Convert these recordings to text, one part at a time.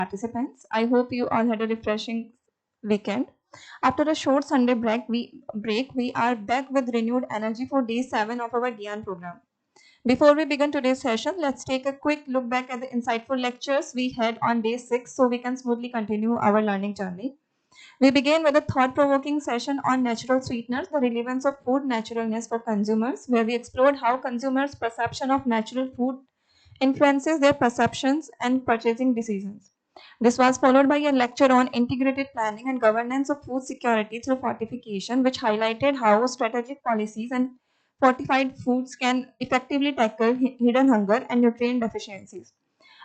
participants. I hope you all had a refreshing weekend. After a short Sunday break, we are back with renewed energy for day 7 of our Gyan program. Before we begin today's session, let's take a quick look back at the insightful lectures we had on day 6 so we can smoothly continue our learning journey. We began with a thought-provoking session on natural sweeteners, the relevance of food naturalness for consumers, where we explored how consumers' perception of natural food influences their perceptions and purchasing decisions. This was followed by a lecture on integrated planning and governance of food security through fortification, which highlighted how strategic policies and fortified foods can effectively tackle hidden hunger and nutrient deficiencies.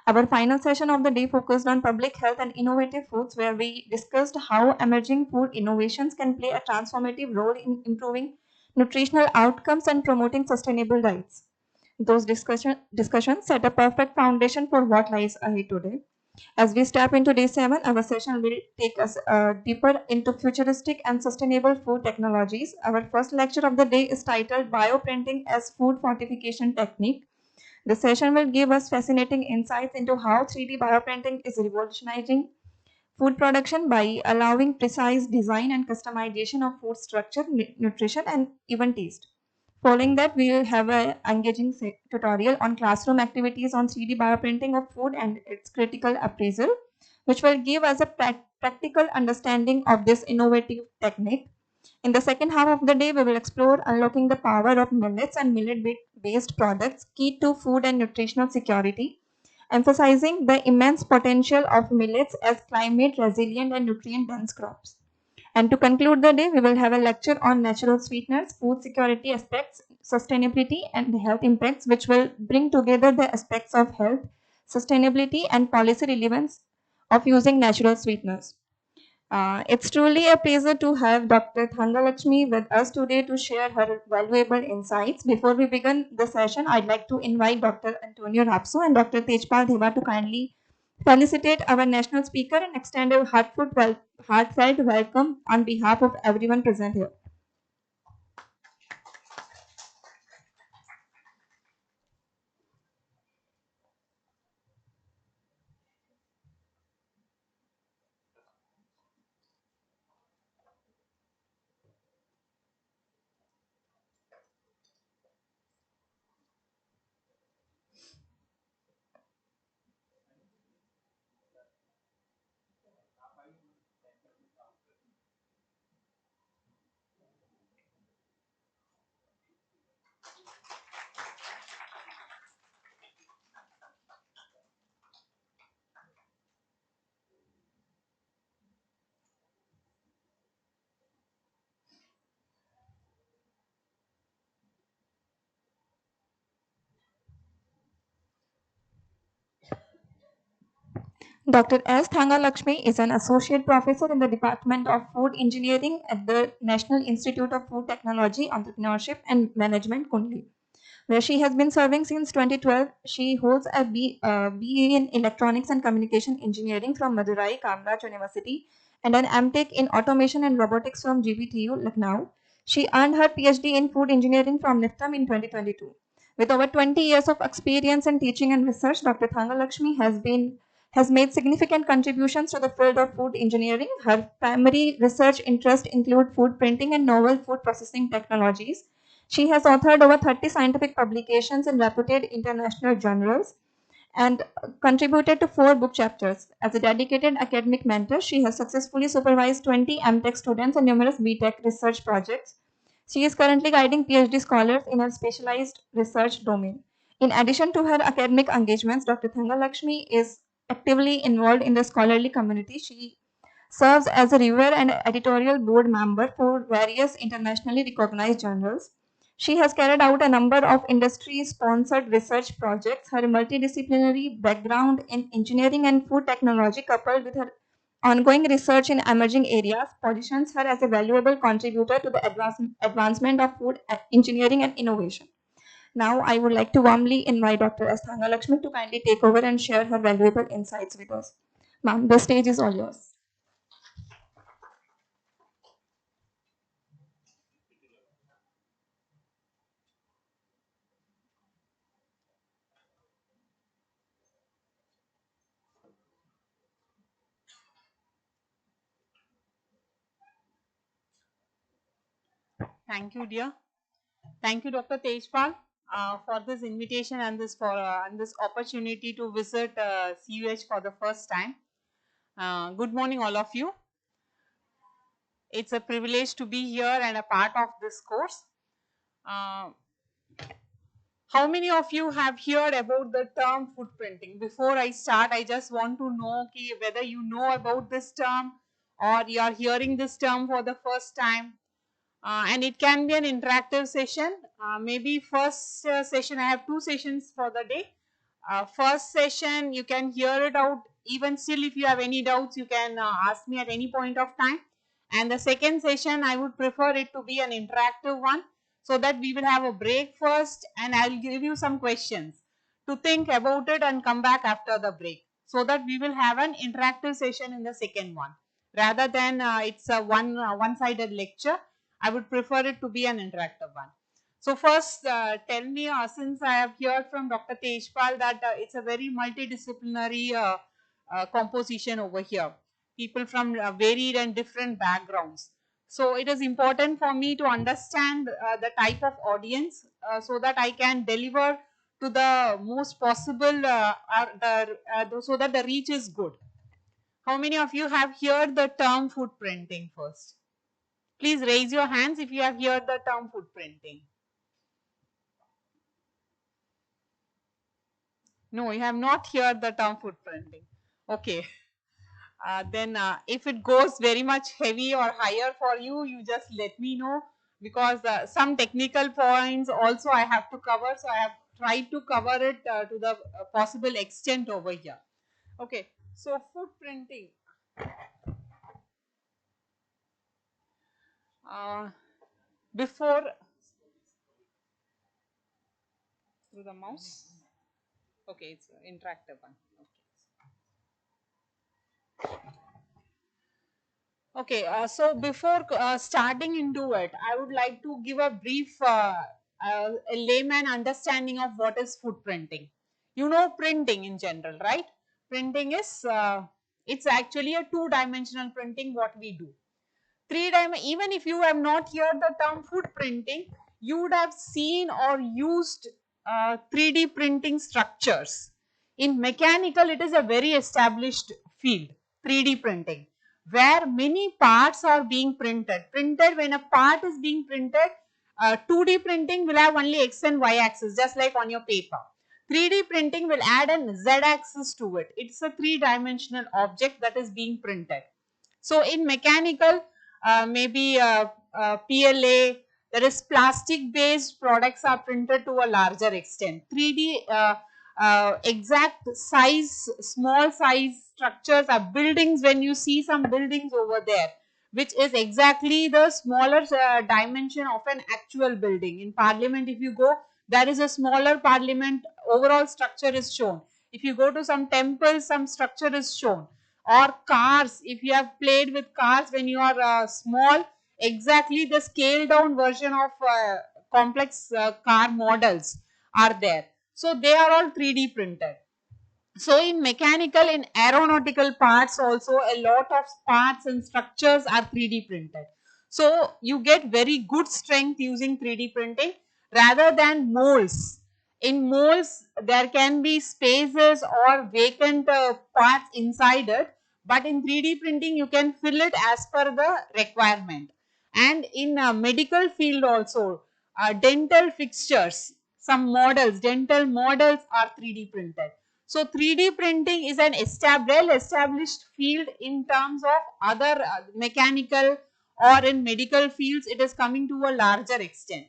Our final session of the day focused on public health and innovative foods, where we discussed how emerging food innovations can play a transformative role in improving nutritional outcomes and promoting sustainable diets. Those discussions set a perfect foundation for what lies ahead today. As we step into day 7, our session will take us deeper into futuristic and sustainable food technologies. Our first lecture of the day is titled Bioprinting as Food Fortification Technique. The session will give us fascinating insights into how 3D bioprinting is revolutionizing food production by allowing precise design and customization of food structure, nutrition, and even taste. Following that, we will have an engaging tutorial on classroom activities on 3D bioprinting of food and its critical appraisal, which will give us a practical understanding of this innovative technique. In the second half of the day, we will explore unlocking the power of millets and millet-based products, key to food and nutritional security, emphasizing the immense potential of millets as climate resilient and nutrient dense crops. And to conclude the day, we will have a lecture on natural sweeteners, food security aspects, sustainability, and health impacts, which will bring together the aspects of health, sustainability, and policy relevance of using natural sweeteners. It's truly a pleasure to have Dr. Thangalakshmi with us today to share her valuable insights. Before we begin the session, I'd like to invite Dr. Antonio Rapsu and Dr. Tejpal Deva to kindly felicitate our national speaker and extend a heartfelt welcome on behalf of everyone present here. Dr. S. Thangalakshmi is an associate professor in the Department of Food Engineering at the National Institute of Food Technology, Entrepreneurship and Management, Kundli, where she has been serving since 2012. She holds a BA in Electronics and Communication Engineering from Madurai Kamraj University and an MTech in Automation and Robotics from GBTU, Lucknow. She earned her PhD in Food Engineering from NIFTAM in 2022. With over 20 years of experience in teaching and research, Dr. Thangalakshmi has made significant contributions to the field of food engineering. Her primary research interests include food printing and novel food processing technologies. She has authored over 30 scientific publications in reputed international journals and contributed to 4 book chapters. As a dedicated academic mentor, she has successfully supervised 20 MTech students and numerous BTech research projects. She is currently guiding PhD scholars in her specialized research domain. In addition to her academic engagements, Dr. Thangalakshmi is actively involved in the scholarly community. She serves as a reviewer and editorial board member for various internationally recognized journals. She has carried out a number of industry-sponsored research projects. Her multidisciplinary background in engineering and food technology, coupled with her ongoing research in emerging areas, positions her as a valuable contributor to the advancement of food engineering and innovation. Now, I would like to warmly invite Dr. S. Thangalakshmi to kindly take over and share her valuable insights with us. Ma'am, the stage is all yours. Thank you, dear. Thank you, Dr. Tejpal, for this invitation and this opportunity to visit CUH for the first time. Good morning, all of you. It's a privilege to be here and a part of this course. Uh, how many of you have heard about the term footprinting? Before I start, I just want to know whether you know about this term or you are hearing this term for the first time. And it can be an interactive session. Maybe first session, I have two sessions for the day. First session, you can hear it out. Even still, if you have any doubts, you can ask me at any point of time. And the second session, I would prefer it to be an interactive one, so that we will have a break first and I will give you some questions to think about it and come back after the break, so that we will have an interactive session in the second one rather than it's a one-sided lecture. I would prefer it to be an interactive one. So first, tell me, since I have heard from Dr. Tejpal that it's a very multidisciplinary composition over here, people from varied and different backgrounds. So it is important for me to understand the type of audience so that I can deliver to the most possible so that the reach is good. How many of you have heard the term footprinting first? Please raise your hands if you have heard the term footprinting. No, you have not heard the term footprinting. Okay. Then if it goes very much heavy or higher for you, you just let me know, because some technical points also I have to cover. So I have tried to cover it to the possible extent over here. Okay. So footprinting. Before through the mouse. Okay, it's an interactive one. Okay, so before starting into it, I would like to give a brief a layman understanding of what is footprinting. You know printing in general, right? Printing is, it's actually a two-dimensional printing what we do. Even if you have not heard the term footprinting, you would have seen or used 3D printing structures. In mechanical, it is a very established field, 3D printing, where many parts are being printed. When a part is being printed, 2D printing will have only X and Y axis, just like on your paper. 3D printing will add an Z axis to it. It's a three-dimensional object that is being printed. So in mechanical, maybe PLA, there is plastic based products are printed to a larger extent. 3D exact size, small size structures are buildings. When you see some buildings over there, which is exactly the smaller dimension of an actual building. In parliament, if you go, there is a smaller parliament, overall structure is shown. If you go to some temples, some structure is shown. Or cars, if you have played with cars when you are small, exactly the scaled down version of complex car models are there. So they are all 3D printed. So in mechanical, in aeronautical parts also, a lot of parts and structures are 3D printed. So you get very good strength using 3D printing rather than molds. In molds, there can be spaces or vacant parts inside it, but in 3D printing, you can fill it as per the requirement. And in medical field also, dental fixtures, some models, dental models are 3D printed. So 3D printing is an well-established field in terms of other mechanical or in medical fields. It is coming to a larger extent.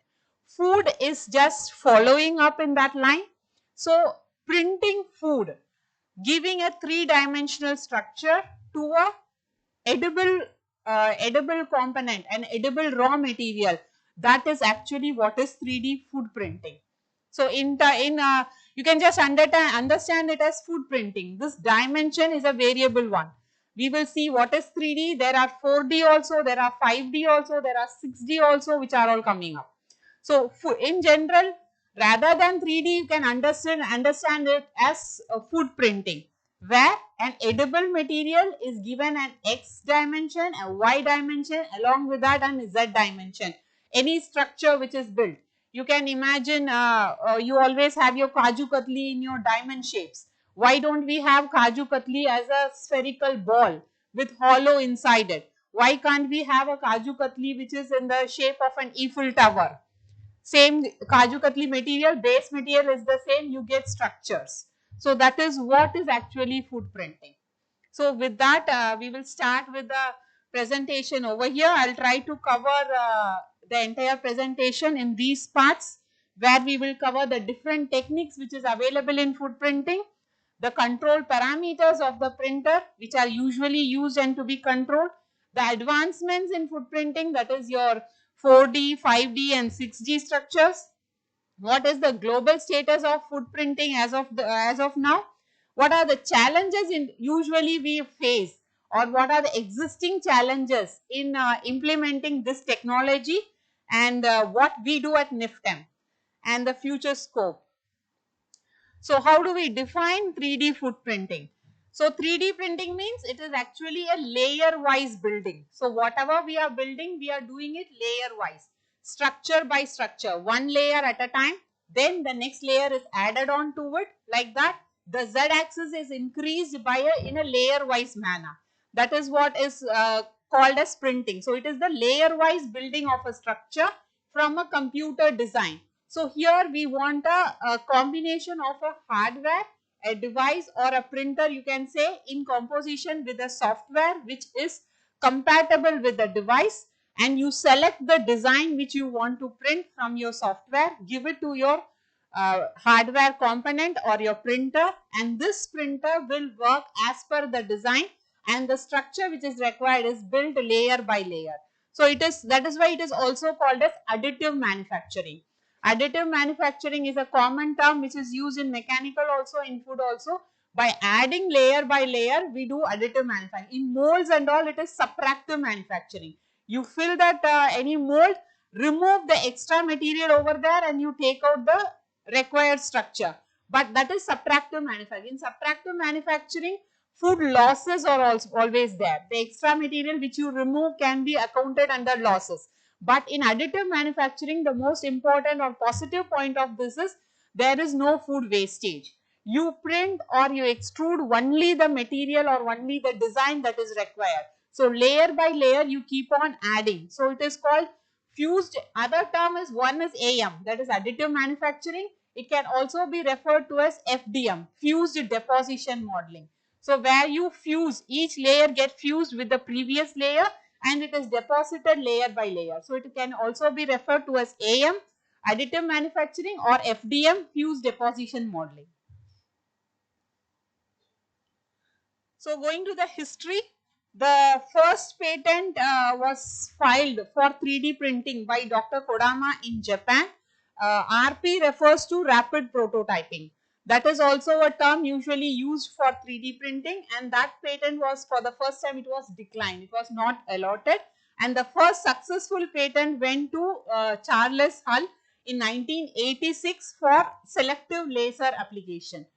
Food is just following up in that line. So printing food, giving a three-dimensional structure to a edible component, an edible raw material, that is actually what is 3D food printing. So you can just understand it as food printing. This dimension is a variable one. We will see what is 3D. There are 4D also, there are 5D also, there are 6D also, which are all coming up. So in general, rather than 3D, you can understand it as food printing, where an edible material is given an X dimension, a Y dimension, along with that an Z dimension. any structure which is built. You can imagine you always have your Kaju Katli in your diamond shapes. Why don't we have Kaju Katli as a spherical ball with hollow inside it? Why can't we have a Kaju Katli which is in the shape of an Eiffel Tower? Same Kaju Katli material, base material is the same, you get structures. So that is what is actually food printing. So with that, we will start with the presentation over here. I'll try to cover the entire presentation in these parts, where we will cover the different techniques which is available in food printing, the control parameters of the printer which are usually used and to be controlled, the advancements in food printing, that is your 4D, 5D and 6D structures. What is the global status of food printing as of now? What are the challenges usually we face, or what are the existing challenges in implementing this technology, and what we do at NIFTEM, and the future scope. So how do we define 3D food printing? So 3D printing means it is actually a layer wise building. So whatever we are building, we are doing it layer wise, structure by structure, one layer at a time. Then the next layer is added on to it, like that. The Z axis is increased by in a layer wise manner. That is what is called as printing. So it is the layer wise building of a structure from a computer design. So here we want a combination of a hardware, a device or a printer, you can say, in composition with a software which is compatible with the device, and you select the design which you want to print from your software, give it to your hardware component or your printer, and this printer will work as per the design, and the structure which is required is built layer by layer. So that is why it is also called as additive manufacturing. Additive manufacturing is a common term which is used in mechanical also, in food also. By adding layer by layer, we do additive manufacturing. In molds and all, it is subtractive manufacturing. You fill that any mold, remove the extra material over there, and you take out the required structure. But that is subtractive manufacturing. In subtractive manufacturing, food losses are also always there. The extra material which you remove can be accounted under losses. But in additive manufacturing, the most important or positive point of this is there is no food wastage. You print or you extrude only the material or only the design that is required. So layer by layer you keep on adding. So it is called fused. Other term is one is AM, that is additive manufacturing. It can also be referred to as FDM, fused deposition modeling. So where you fuse, each layer get fused with the previous layer and it is deposited layer by layer. So it can also be referred to as AM, additive manufacturing, or FDM, fused deposition modeling. So going to the history, the first patent was filed for 3D printing by Dr. Kodama in Japan. RP refers to rapid prototyping. That is also a term usually used for 3D printing, and that patent was, for the first time, it was declined. It was not allotted, and the first successful patent went to Charles Hull in 1986 for selective laser application.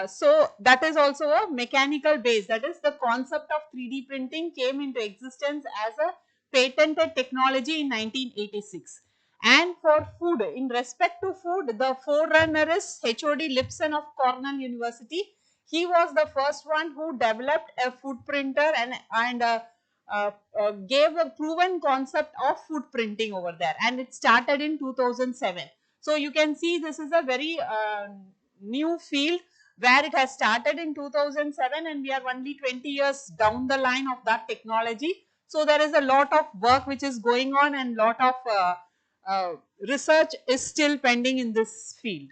So that is also a mechanical base, that is the concept of 3D printing came into existence as a patented technology in 1986. And for food, in respect to food, the forerunner is HOD Lipson of Cornell University. He was the first one who developed a food printer and gave a proven concept of food printing over there, and it started in 2007. So you can see this is a very new field where it has started in 2007, and we are only 20 years down the line of that technology. So there is a lot of work which is going on, and lot of research is still pending in this field.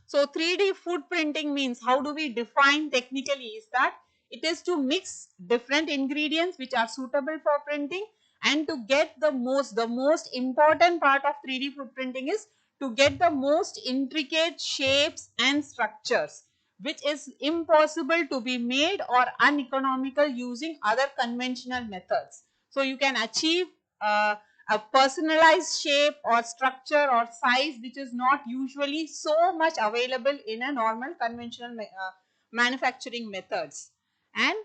So 3D food printing means, how do we define technically, is that it is to mix different ingredients which are suitable for printing, and to get the most important part of 3D food printing is to get the most intricate shapes and structures which is impossible to be made or uneconomical using other conventional methods. So you can achieve a personalized shape or structure or size which is not usually so much available in a normal conventional manufacturing methods. And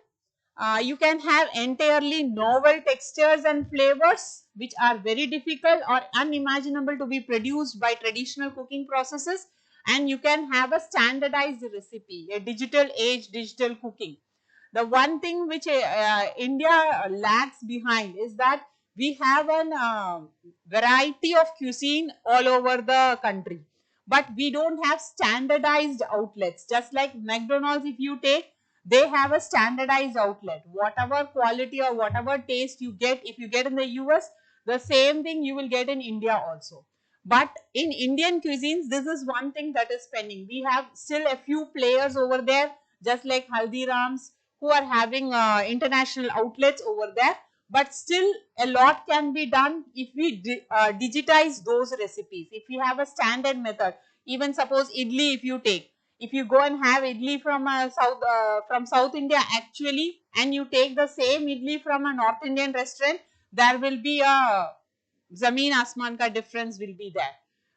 You can have entirely novel textures and flavors which are very difficult or unimaginable to be produced by traditional cooking processes, and you can have a standardized recipe, a digital age digital cooking. The one thing which India lags behind is that we have an variety of cuisine all over the country, but we don't have standardized outlets. Just like McDonald's, if you take, they have a standardized outlet. Whatever quality or whatever taste you get, if you get in the US, the same thing you will get in India also. But in Indian cuisines, this is one thing that is pending. We have still a few players over there, just like Haldirams, who are having international outlets over there. But still, a lot can be done if we digitize those recipes. If you have a standard method, even suppose idli, if you take, if you go and have idli from South India actually, and you take the same idli from a North Indian restaurant, there will be a zameen asman ka difference will be there.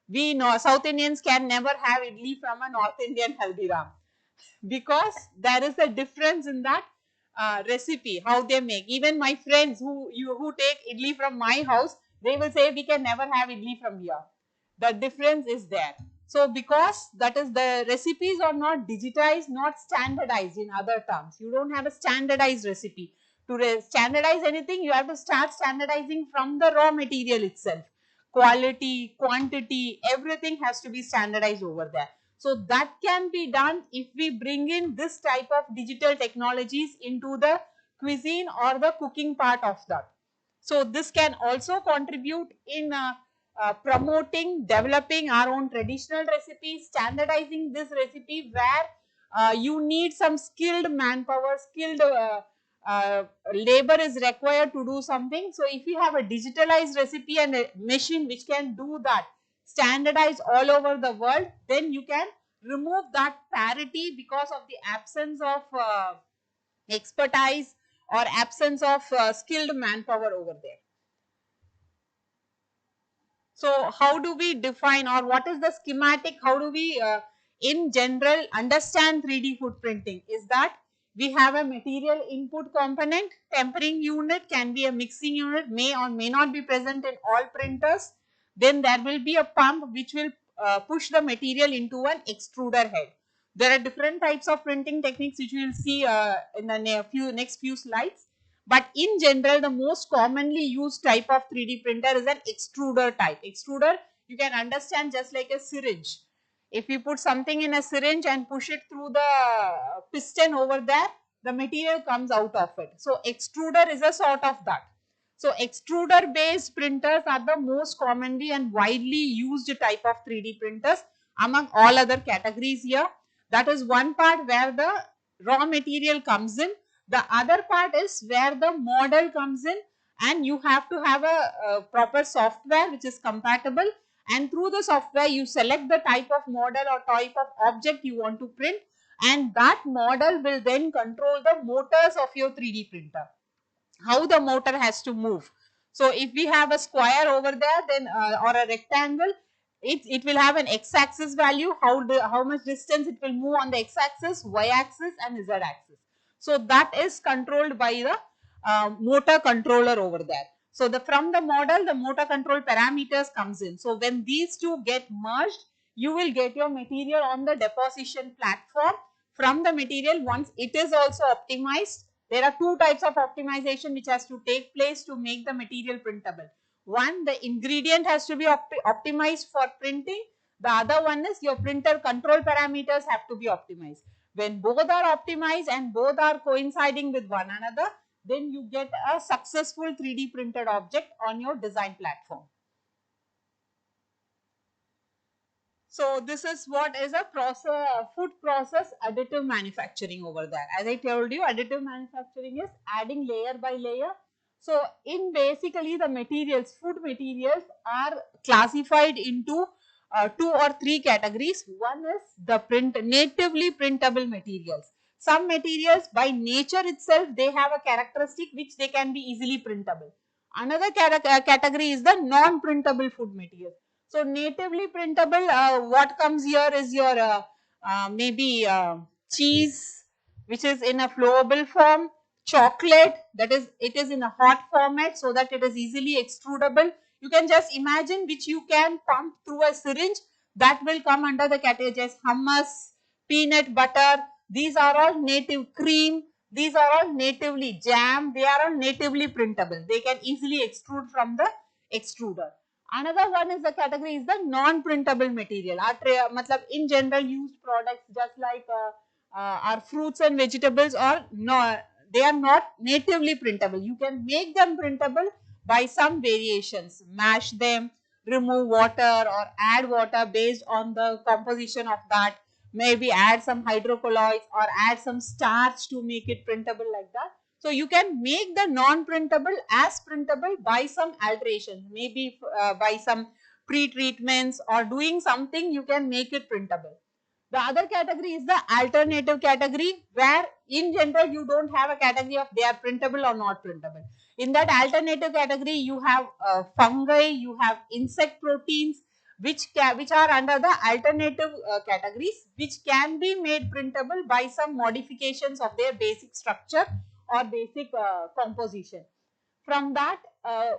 We know South Indians can never have idli from a North Indian Haldiram, because there is a difference in that recipe, how they make. Even my friends who take idli from my house, they will say we can never have idli from here. The difference is there. So because that is, the recipes are not digitized, not standardized, in other terms. You don't have a standardized recipe. To standardize anything, you have to start standardizing from the raw material itself. Quality, quantity, everything has to be standardized over there. So that can be done if we bring in this type of digital technologies into the cuisine or the cooking part of that. So this can also contribute in promoting, developing our own traditional recipes, standardizing this recipe where you need some skilled manpower, skilled labor is required to do something. So if you have a digitalized recipe and a machine which can do that, standardized all over the world, then you can remove that parity because of the absence of expertise or absence of skilled manpower over there. So how do we define, or what is the schematic, how do we in general understand 3D food printing? Is that we have a material input component, tempering unit, can be a mixing unit, may or may not be present in all printers. Then there will be a pump which will push the material into an extruder head. There are different types of printing techniques which we will see in the next few slides. But in general, the most commonly used type of 3D printer is an extruder type. Extruder, you can understand just like a syringe. If you put something in a syringe and push it through the piston over there, the material comes out of it. So extruder is a sort of that. So extruder based printers are the most commonly and widely used type of 3D printers among all other categories here. That is one part where the raw material comes in. The other part is where the model comes in, and you have to have a proper software which is compatible, and through the software you select the type of model or type of object you want to print, and that model will then control the motors of your 3D printer, how the motor has to move. So if we have a square over there, then or a rectangle, it will have an x-axis value, how much distance it will move on the x-axis, y-axis and z-axis. So that is controlled by the motor controller over there. So from the model, the motor control parameters comes in. So when these two get merged, you will get your material on the deposition platform. From the material, once it is also optimized, there are two types of optimization which has to take place to make the material printable. One, the ingredient has to be optimized for printing. The other one is your printer control parameters have to be optimized. When both are optimized and both are coinciding with one another, then you get a successful 3D printed object on your design platform. So this is what is a food process additive manufacturing over there. As I told you, additive manufacturing is adding layer by layer. So in basically the materials, food materials are classified into 2 or 3 categories. One is the natively printable materials. Some materials by nature itself, they have a characteristic which they can be easily printable. Another category is the non-printable food materials. So natively printable, what comes here is your maybe cheese which is in a flowable form, chocolate, that is, it is in a hot format so that it is easily extrudable. You can just imagine which you can pump through a syringe, that will come under the category as hummus, peanut butter. These are all native cream. These are all natively jam. They are all natively printable. They can easily extrude from the extruder. Another one is the category is the non-printable material. Matlab in general used products just like our fruits and vegetables are no, they are not natively printable. You can make them printable by some variations, mash them, remove water or add water based on the composition of that, maybe add some hydrocolloids or add some starch to make it printable like that. So you can make the non-printable as printable by some alterations, maybe by some pre-treatments or doing something you can make it printable. The other category is the alternative category, where in general you don't have a category of they are printable or not printable. In that alternative category, you have fungi, you have insect proteins, which are under the alternative categories, which can be made printable by some modifications of their basic structure or basic composition. From that,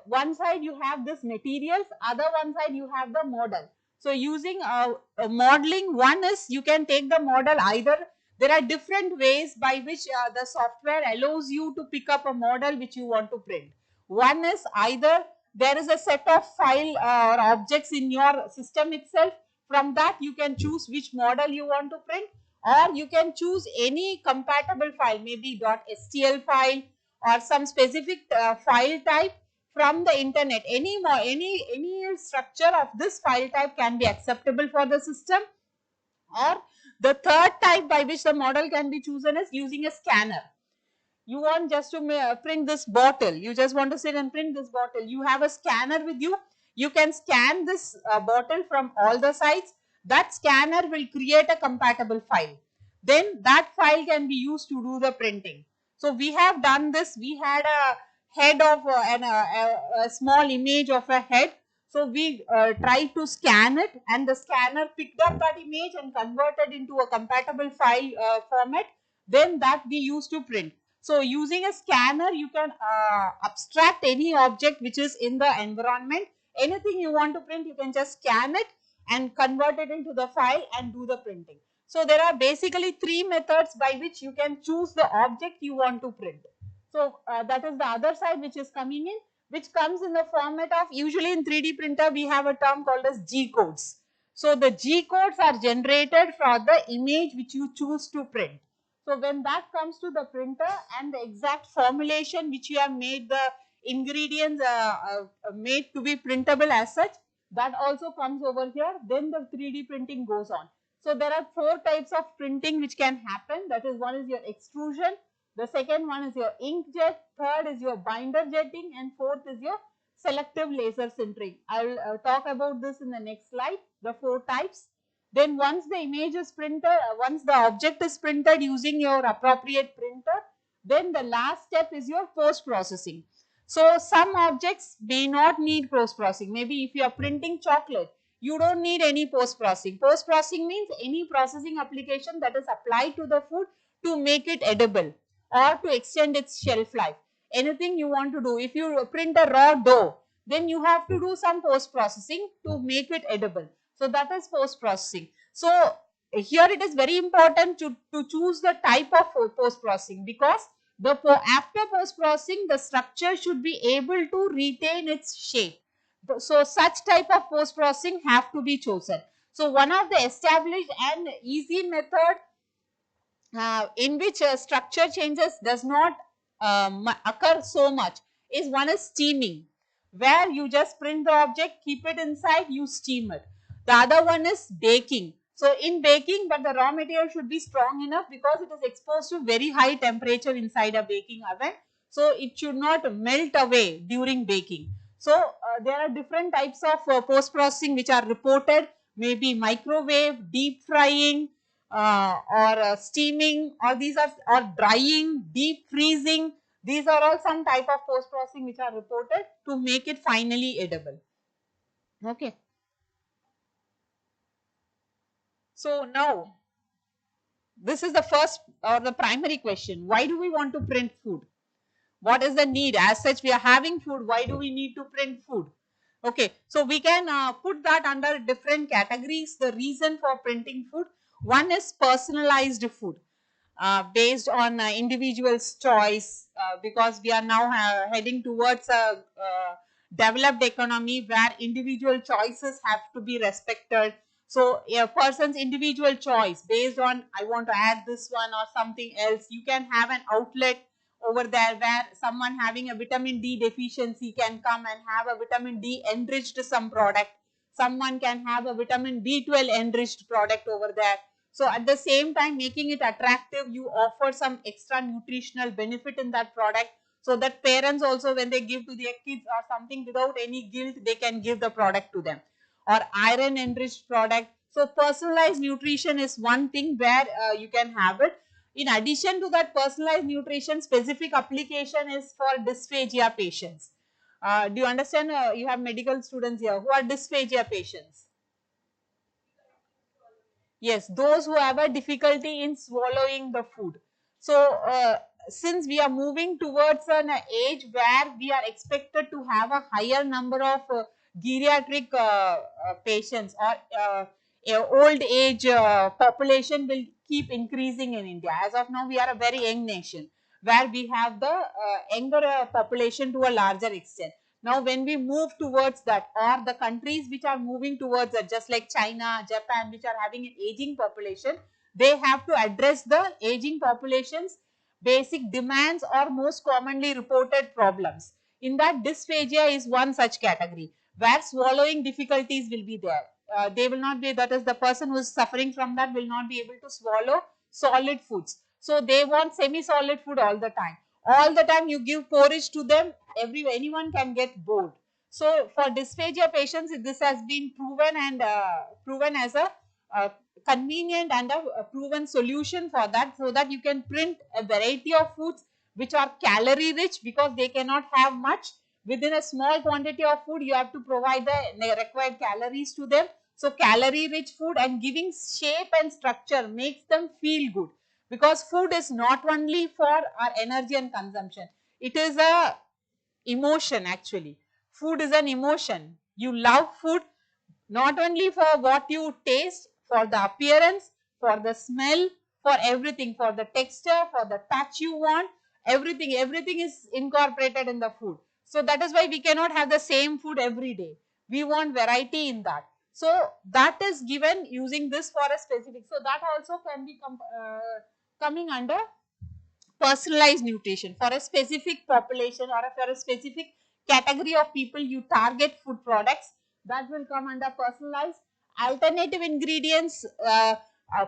one side you have this materials, other one side you have the model. So using modeling, one is you can take the model either, there are different ways by which the software allows you to pick up a model which you want to print. One is either there is a set of file or objects in your system itself, from that you can choose which model you want to print, or you can choose any compatible file, maybe .stl file or some specific file type from the internet. Any structure of this file type can be acceptable for the system. Or the third type by which the model can be chosen is using a scanner. You want just to print this bottle, you just want to sit and print this bottle, you have a scanner with you, you can scan this bottle from all the sides, that scanner will create a compatible file, then that file can be used to do the printing. So we have done this, we had a head of a small image of a head, so we tried to scan it and the scanner picked up that image and converted into a compatible file format, then that we used to print. So using a scanner, you can abstract any object which is in the environment. Anything you want to print, you can just scan it and convert it into the file and do the printing. So there are basically three methods by which you can choose the object you want to print. So that is the other side which is coming in, which comes in the format of, usually in 3D printer we have a term called as G codes. So the G codes are generated for the image which you choose to print. So when that comes to the printer and the exact formulation which you have made the ingredients made to be printable as such, that also comes over here, then the 3D printing goes on. So there are four types of printing which can happen. That is, one is your extrusion, the second one is your inkjet, third is your binder jetting, and fourth is your selective laser sintering. I will talk about this in the next slide, the four types. Then once the image is printed, once the object is printed using your appropriate printer, then the last step is your post processing. So some objects may not need post processing. Maybe if you are printing chocolate, you don't need any post processing. Post processing means any processing application that is applied to the food to make it edible or to extend its shelf life. Anything you want to do. If you print a raw dough, then you have to do some post processing to make it edible. So that is post processing. So here it is very important to choose the type of post processing, because after post processing the structure should be able to retain its shape. So such type of post processing have to be chosen. So one of the established and easy method in which structure changes does not occur so much is one is steaming, where you just print the object, keep it inside, you steam it. The other one is baking. So in baking, but the raw material should be strong enough because it is exposed to very high temperature inside a baking oven. So it should not melt away during baking. So there are different types of post processing which are reported, maybe microwave, deep frying, or steaming, or these are, or drying, deep freezing. These are all some type of post processing which are reported to make it finally edible. Okay. So now this is the first or the primary question. Why do we want to print food? What is the need? As such, we are having food. Why do we need to print food? Okay, so we can put that under different categories. The reason for printing food, one is personalized food, based on individual's choice, because we are now heading towards a developed economy where individual choices have to be respected. So a person's individual choice based on, I want to add this one or something else, you can have an outlet over there where someone having a vitamin D deficiency can come and have a vitamin D enriched some product. Someone can have a vitamin B12 enriched product over there. So at the same time, making it attractive, you offer some extra nutritional benefit in that product, so that parents also, when they give to their kids or something, without any guilt, they can give the product to them. Or iron enriched product. So personalized nutrition is one thing where you can have it. In addition to that, personalized nutrition specific application is for dysphagia patients. Do you understand? You have medical students here who are dysphagia patients. Yes, those who have a difficulty in swallowing the food. So, since we are moving towards an age where we are expected to have a higher number of geriatric patients, or old age population will keep increasing in India. As of now, we are a very young nation where we have the younger population to a larger extent. Now, when we move towards that, or the countries which are moving towards that, just like China, Japan, which are having an aging population, they have to address the aging population's basic demands or most commonly reported problems. In that, dysphagia is one such category where swallowing difficulties will be there. They will not be, that is, the person who is suffering from that will not be able to swallow solid foods. So, they want semi-solid food all the time. All the time you give porridge to them, anyone can get bored. So for dysphagia patients, this has been proven, and proven as a convenient and a proven solution for that, so that you can print a variety of foods which are calorie rich, because they cannot have much within a small quantity of food. You have to provide the required calories to them. So calorie rich food and giving shape and structure makes them feel good, because food is not only for our energy and consumption, it is a emotion. Actually, food is an emotion. You love food not only for what you taste, for the appearance, for the smell, for everything, for the texture, for the touch you want, everything is incorporated in the food. So that is why we cannot have the same food every day. We want variety in that. So that is given using this for a specific. So that also can be coming under personalized nutrition for a specific population, or for a specific category of people you target food products, that will come under personalized. Alternative ingredients,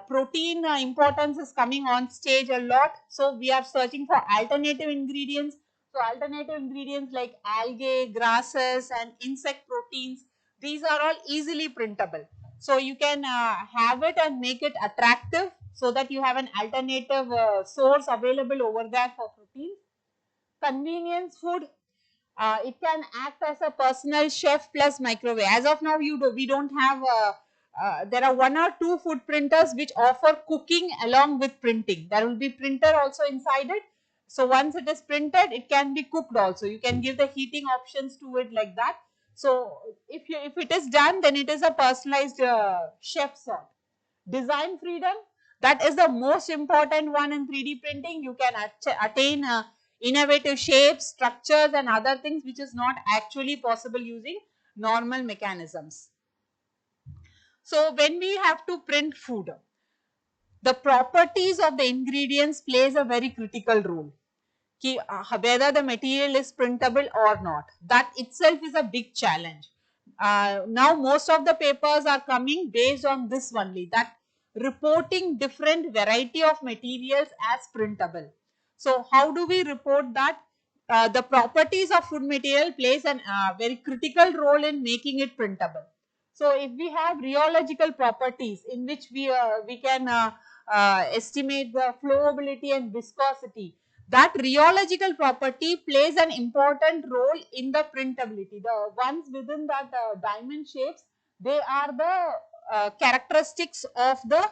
protein importance is coming on stage a lot, so we are searching for alternative ingredients. So alternative ingredients like algae, grasses and insect proteins, these are all easily printable. So you can have it and make it attractive, so that you have an alternative source available over there for protein. Convenience food, it can act as a personal chef plus microwave. As of now, we don't have. There are one or two food printers which offer cooking along with printing. There will be printer also inside it. So once it is printed, it can be cooked also. You can give the heating options to it like that. So if it is done, then it is a personalized chef sort. Design freedom, that is the most important one in 3D printing. You can attain innovative shapes, structures and other things which is not actually possible using normal mechanisms. So when we have to print food, the properties of the ingredients plays a very critical role. Whether the material is printable or not, that itself is a big challenge. Now most of the papers are coming based on this only, that reporting different variety of materials as printable. So how do we report that? The properties of food material plays a very critical role in making it printable. So if we have rheological properties in which we can estimate the flowability and viscosity, that rheological property plays an important role in the printability. The ones within that diamond shapes, they are the characteristics of the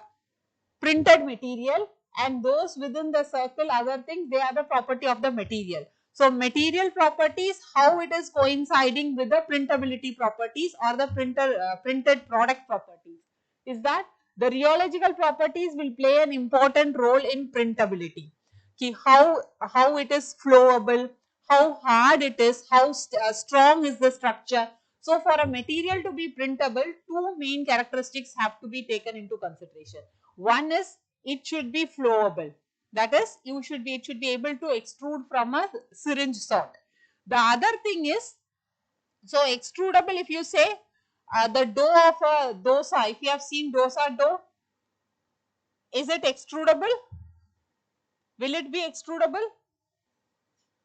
printed material, and those within the circle, other things, they are the property of the material. So material properties, how it is coinciding with the printability properties or the printed product properties, is that the rheological properties will play an important role in printability. How it is flowable, how hard it is, how strong is the structure. So for a material to be printable, two main characteristics have to be taken into consideration. One is it should be flowable. That is, it should be able to extrude from a syringe sort. The other thing is, so extrudable, if you say the dough of a dosa, if you have seen dosa dough, is it extrudable? Will it be extrudable?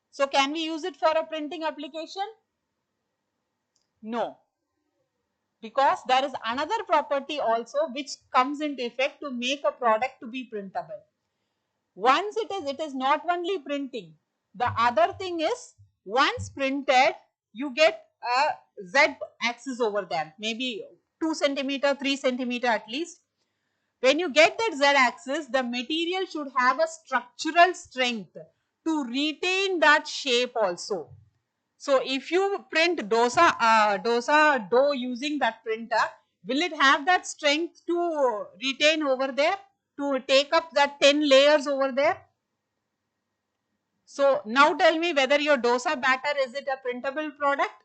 So can we use it for a printing application? No, because there is another property also which comes into effect to make a product to be printable. Once it is not only printing. The other thing is, once printed, you get a Z axis over there, maybe 2 centimeter, 3 centimeter at least. When you get that Z axis, the material should have a structural strength to retain that shape also. So if you print dosa dough using that printer, will it have that strength to retain over there, to take up that 10 layers over there? So now tell me whether your dosa batter, is it a printable product?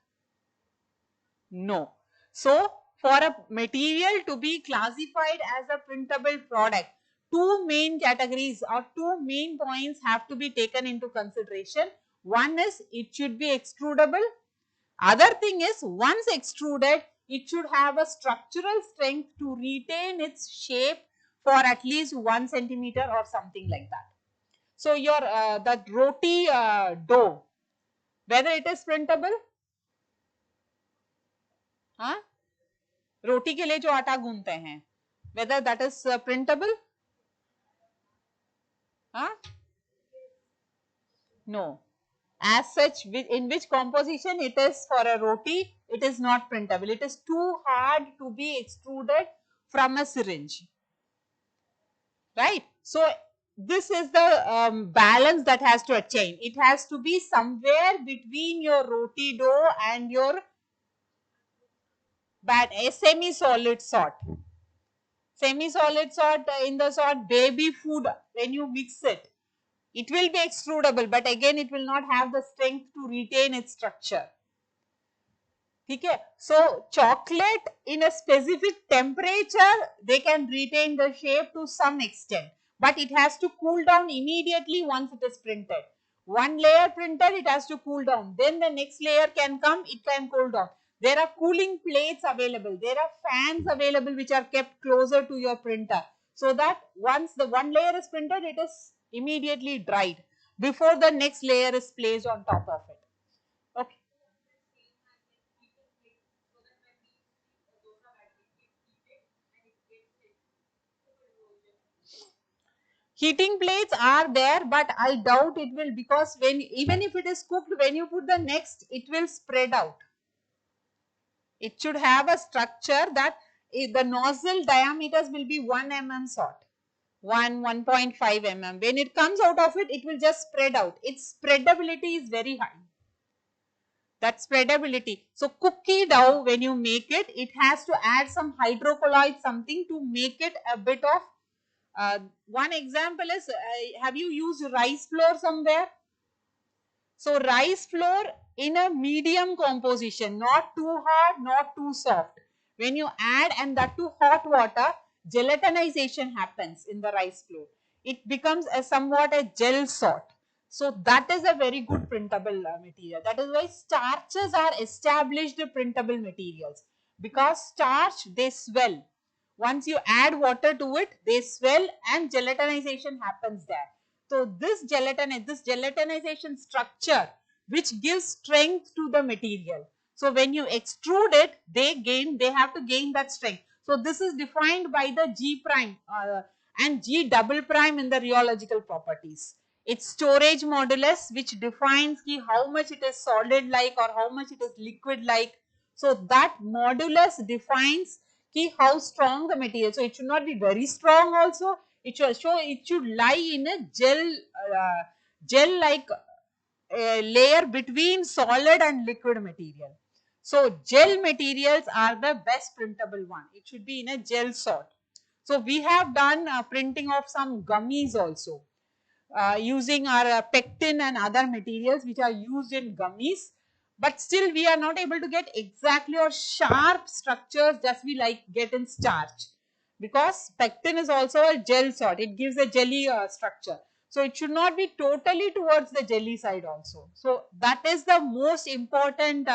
No. So for a material to be classified as a printable product, two main categories or two main points have to be taken into consideration. One is it should be extrudable. Other thing is, once extruded, it should have a structural strength to retain its shape for at least 1 centimeter or something like that. So your that roti dough, whether it is printable, हाँ, रोटी के लिए जो आटा गूंथते हैं, whether that is printable, हाँ, no. As such, in which composition it is for a roti, it is not printable. It is too hard to be extruded from a syringe, right? So this is the balance that has to attain. It has to be somewhere between your roti dough and your a semi-solid sort. Semi-solid sort in the sort baby food, when you mix it, it will be extrudable, but again it will not have the strength to retain its structure. Okay. So chocolate in a specific temperature, they can retain the shape to some extent, but it has to cool down immediately once it is printed. One layer printed, it has to cool down. Then the next layer can come, it can cool down. There are cooling plates available. There are fans available which are kept closer to your printer, so that once the one layer is printed, it is immediately dried before the next layer is placed on top of it. Okay. Heating plates are there, but I doubt it will, because when even if it is cooked, when you put the next, it will spread out. It should have a structure that the nozzle diameters will be 1 mm sort, 1.5 mm. When it comes out of it, it will just spread out. Its spreadability is very high. That spreadability. So cookie dough, when you make it, it has to add some hydrocolloid something to make it a bit of one example is, have you used rice flour somewhere? So rice flour in a medium composition, not too hard, not too soft. When you add and that to hot water, gelatinization happens in the rice flour. It becomes a somewhat a gel sort. So that is a very good printable material. That is why starches are established printable materials, because starch, they swell. Once you add water to it, they swell and gelatinization happens there. So this gelatinization structure which gives strength to the material. So when you extrude it, they have to gain that strength. So this is defined by the G prime and G double prime in the rheological properties. It's storage modulus, which defines how much it is solid like or how much it is liquid like. So that modulus defines how strong the material. So it should not be very strong also. It should lie in a gel like layer between solid and liquid material. So gel materials are the best printable one. It should be in a gel sort. So we have done printing of some gummies also using our pectin and other materials which are used in gummies, but still we are not able to get exactly or sharp structures just we like get in starch, because pectin is also a gel sort, it gives a jelly structure. So it should not be totally towards the jelly side also. So that is the most important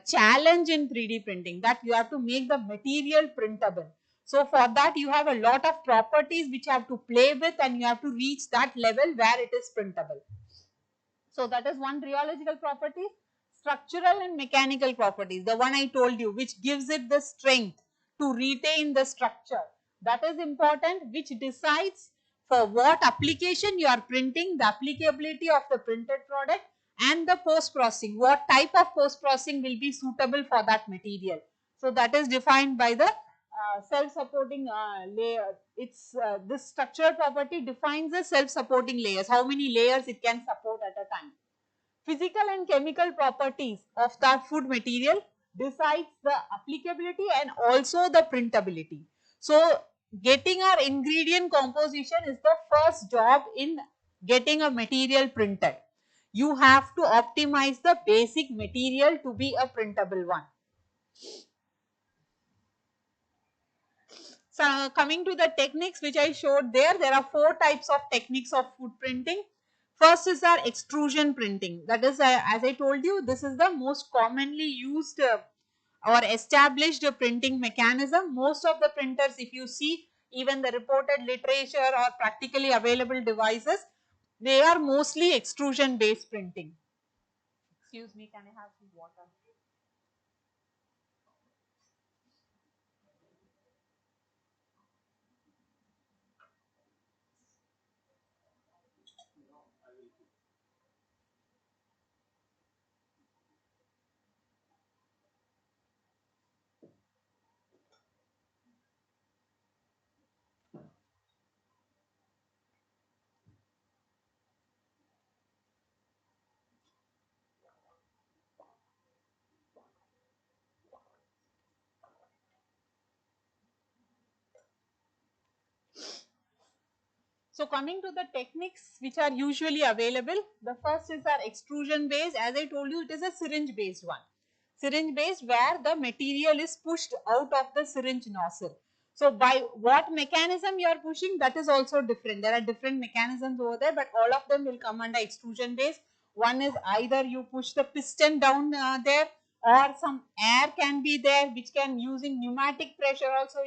challenge in 3D printing, that you have to make the material printable. So for that you have a lot of properties which you have to play with, and you have to reach that level where it is printable. So that is one rheological property. Structural and mechanical properties, the one I told you, which gives it the strength to retain the structure. That is important, which decides for what application you are printing, the applicability of the printed product, and the post processing, what type of post processing will be suitable for that material. So that is defined by the self-supporting layer. It's this structural property defines the self-supporting layers, how many layers it can support at a time. Physical and chemical properties of the food material decides the applicability and also the printability. So getting our ingredient composition is the first job in getting a material printed. You have to optimize the basic material to be a printable one. So coming to the techniques which I showed there are 4 types of techniques of food printing. First is our extrusion printing. That is, as I told you, this is the most commonly used or established printing mechanism. Most of the printers, if you see, even the reported literature or practically available devices, they are mostly extrusion based printing. Excuse me, can I have some water? So coming to the techniques which are usually available, the first is our extrusion based. As I told you, it is a syringe based one. Syringe based, where the material is pushed out of the syringe nozzle. So by what mechanism you are pushing, that is also different. There are different mechanisms over there, but all of them will come under extrusion based. One is either you push the piston down there, or some air can be there, which can, using pneumatic pressure also,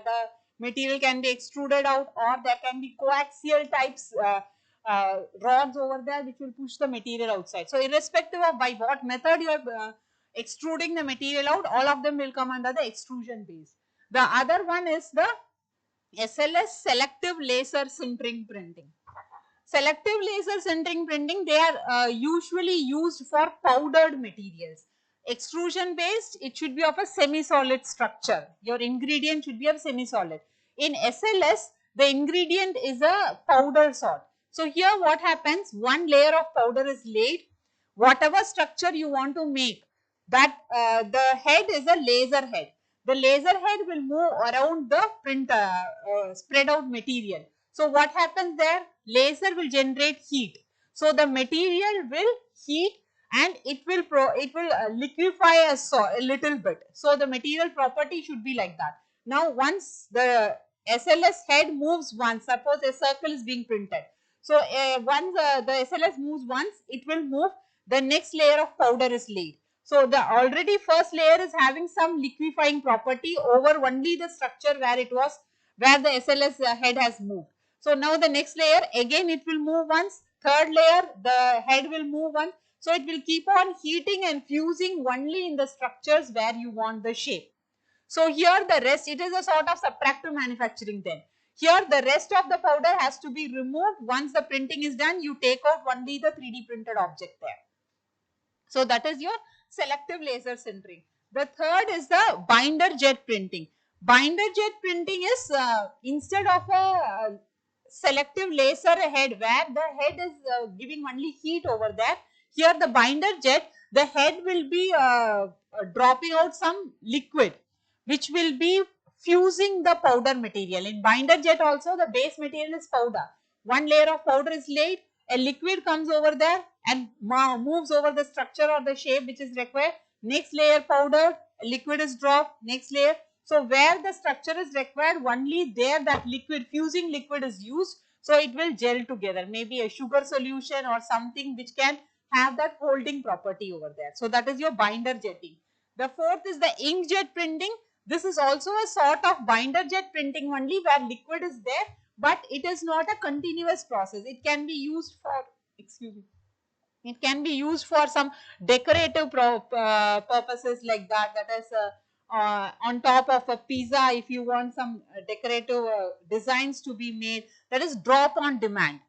the material can be extruded out, or there can be coaxial types rods over there which will push the material outside. So irrespective of by what method you are extruding the material out, all of them will come under the extrusion base. The other one is the SLS, selective laser sintering printing. Selective laser sintering printing, they are usually used for powdered materials. Extrusion based, it should be of a semi-solid structure. Your ingredient should be of semi-solid. In SLS, the ingredient is a powder sort. So here what happens, one layer of powder is laid, whatever structure you want to make, that the head is a laser head. The laser head will move around the print spread out material. So what happens there? Laser will generate heat. So the material will heat and it will liquefy a little bit. So the material property should be like that. Now once the SLS head moves once, suppose a circle is being printed. So once the SLS moves once, it will move, the next layer of powder is laid. So the already first layer is having some liquefying property over only the structure where it was, where the SLS head has moved. So now the next layer, again it will move once, third layer the head will move once. So it will keep on heating and fusing only in the structures where you want the shape. So here the rest, it is a sort of subtractive manufacturing then. Here the rest of the powder has to be removed. Once the printing is done, you take out only the 3D printed object there. So that is your selective laser sintering. The third is the binder jet printing. Binder jet printing is instead of a selective laser head, where the head is giving only heat over there, Here the binder jet, the head will be dropping out some liquid which will be fusing the powder material. In binder jet also the base material is powder. One layer of powder is laid, a liquid comes over there and moves over the structure or the shape which is required. Next layer powder, liquid is dropped, next layer. So where the structure is required, only there that liquid, fusing liquid is used. So it will gel together, maybe a sugar solution or something which can have that holding property over there. So that is your binder jetting. The fourth is the inkjet printing. This is also a sort of binder jet printing only, where liquid is there, but it is not a continuous process. It can be used for, excuse me, it can be used for some decorative purposes like that. That is on top of a pizza, if you want some decorative designs to be made, that is drop on demand.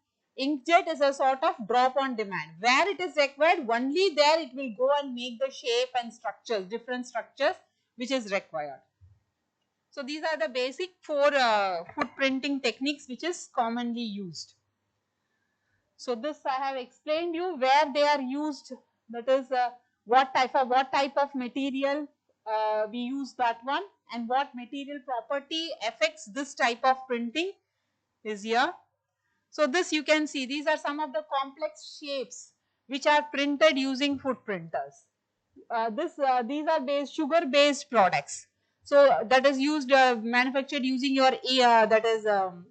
Inkjet is a sort of drop on demand. Where it is required, only there it will go and make the shape and structures, different structures which is required. So these are the basic four foot printing techniques which is commonly used. So this I have explained you where they are used, that is what type of material we use that one, and what material property affects this type of printing is here. So this you can see, these are some of the complex shapes which are printed using foot printers. These are sugar based products. So that is used manufactured using your that is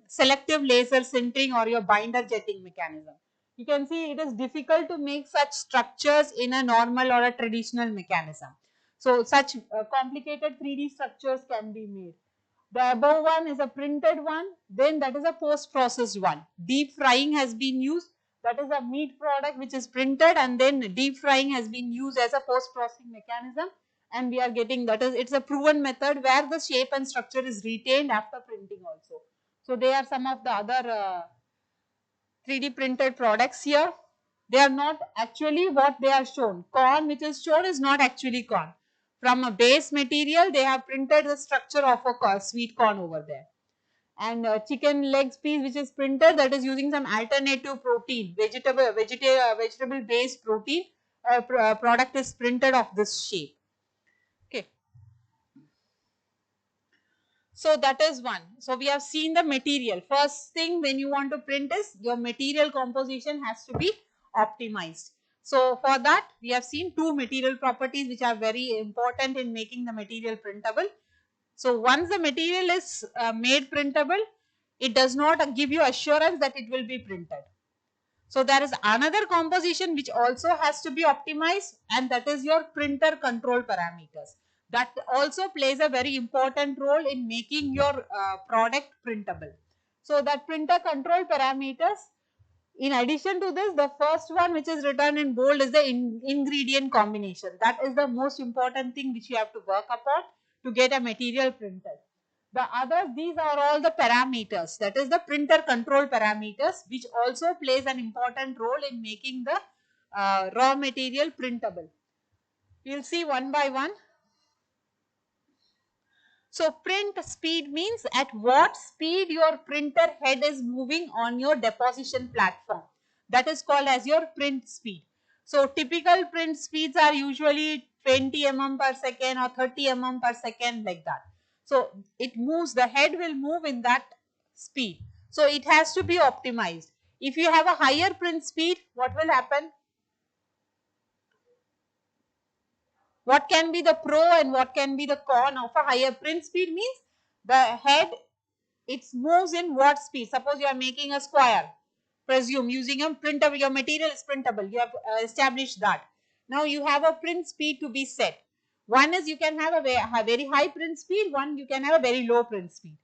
selective laser sintering or your binder jetting mechanism. You can see it is difficult to make such structures in a normal or a traditional mechanism. So such complicated 3D structures can be made. The above one is a printed one, then that is a post processed one. Deep frying has been used, that is a meat product which is printed, and then deep frying has been used as a post processing mechanism, and we are getting, that is, it's a proven method where the shape and structure is retained after printing also. So they are some of the other 3D printed products here. They are not actually what they are shown. Corn which is shown is not actually corn. From a base material they have printed the structure of a sweet corn over there. And chicken legs piece which is printed, that is using some alternative protein, vegetable based protein product is printed of this shape. Okay. So that is one. So we have seen the material. First thing when you want to print is your material composition has to be optimized. So for that we have seen two material properties which are very important in making the material printable. So once the material is made printable, it does not give you assurance that it will be printed. So there is another composition which also has to be optimized, and that is your printer control parameters. That also plays a very important role in making your product printable. So that printer control parameters, in addition to this, the first one which is written in bold is the ingredient combination. That is the most important thing which you have to work upon to get a material printed. The others, these are all the parameters, that is the printer control parameters, which also plays an important role in making the raw material printable. We will see one by one. So print speed means at what speed your printer head is moving on your deposition platform. That is called as your print speed. So typical print speeds are usually 20 mm per second or 30 mm per second, like that. So it moves, the head will move in that speed. So it has to be optimized. If you have a higher print speed, what will happen? What can be the pro and what can be the con of a higher print speed means the head, it moves in what speed. Suppose you are making a square, presume using a printable, your material is printable, you have established that. Now you have a print speed to be set. One is you can have a very high print speed, one you can have a very low print speed,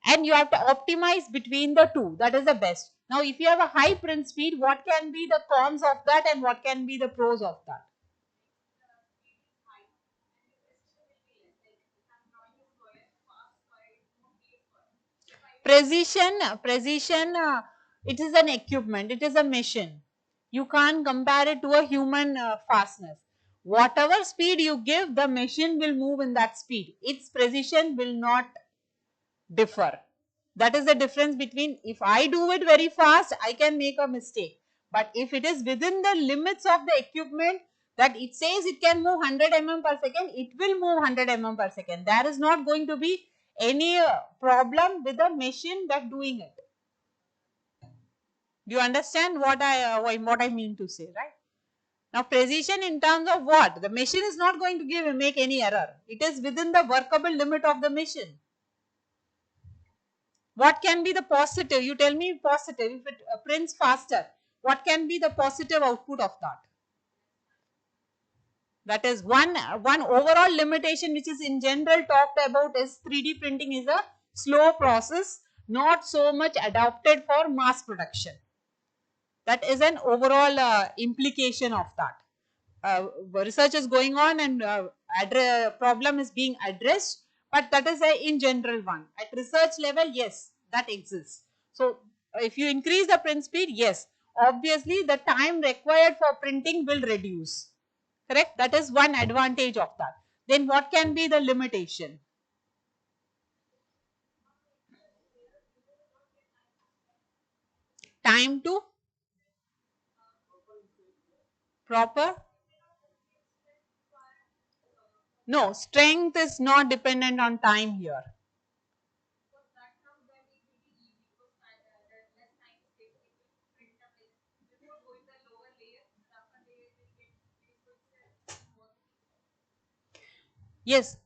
and you have to optimize between the two. That is the best. Now if you have a high print speed, what can be the cons of that and what can be the pros of that? Precision, it is an equipment, it is a machine. You can't compare it to a human fastness. Whatever speed you give, the machine will move in that speed. Its precision will not differ. That is the difference between, if I do it very fast, I can make a mistake. But if it is within the limits of the equipment that it says it can move 100 mm per second, it will move 100 mm per second. There is not going to be any problem with the machine that doing it. Do you understand what I mean to say, right? Now precision in terms of what? The machine is not going to make any error. It is within the workable limit of the machine. What can be the positive? You tell me positive. If it prints faster, what can be the positive output of that? That is one overall limitation which is in general talked about is 3D printing is a slow process, not so much adapted for mass production. That is an overall implication of that. Research is going on and problem is being addressed, but that is a in general one. At research level, yes, that exists. So if you increase the print speed, yes, obviously the time required for printing will reduce. Correct? That is one advantage of that. Then what can be the limitation? Time to proper? No, strength is not dependent on time here. Yes.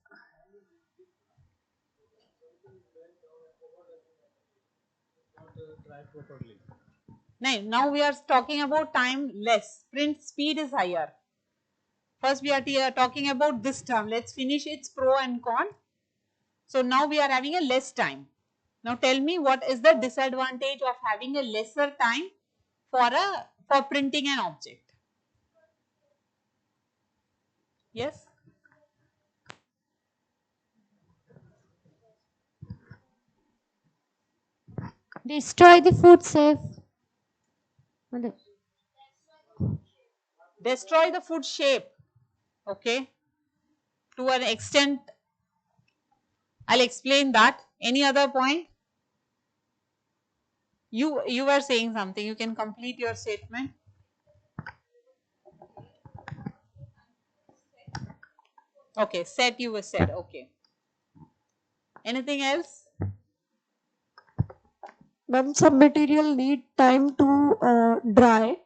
Now we are talking about time less. Print speed is higher. First we are talking about this term. Let's finish its pro and con. So now we are having a less time. Now tell me what is the disadvantage of having a lesser time for printing an object? Yes? Destroy the food safe. Destroy the food shape. Okay. To an extent, I'll explain that. Any other point? You were saying something. You can complete your statement. Okay, set you were said. Okay. Anything else? Ma'am, some material need time to dry.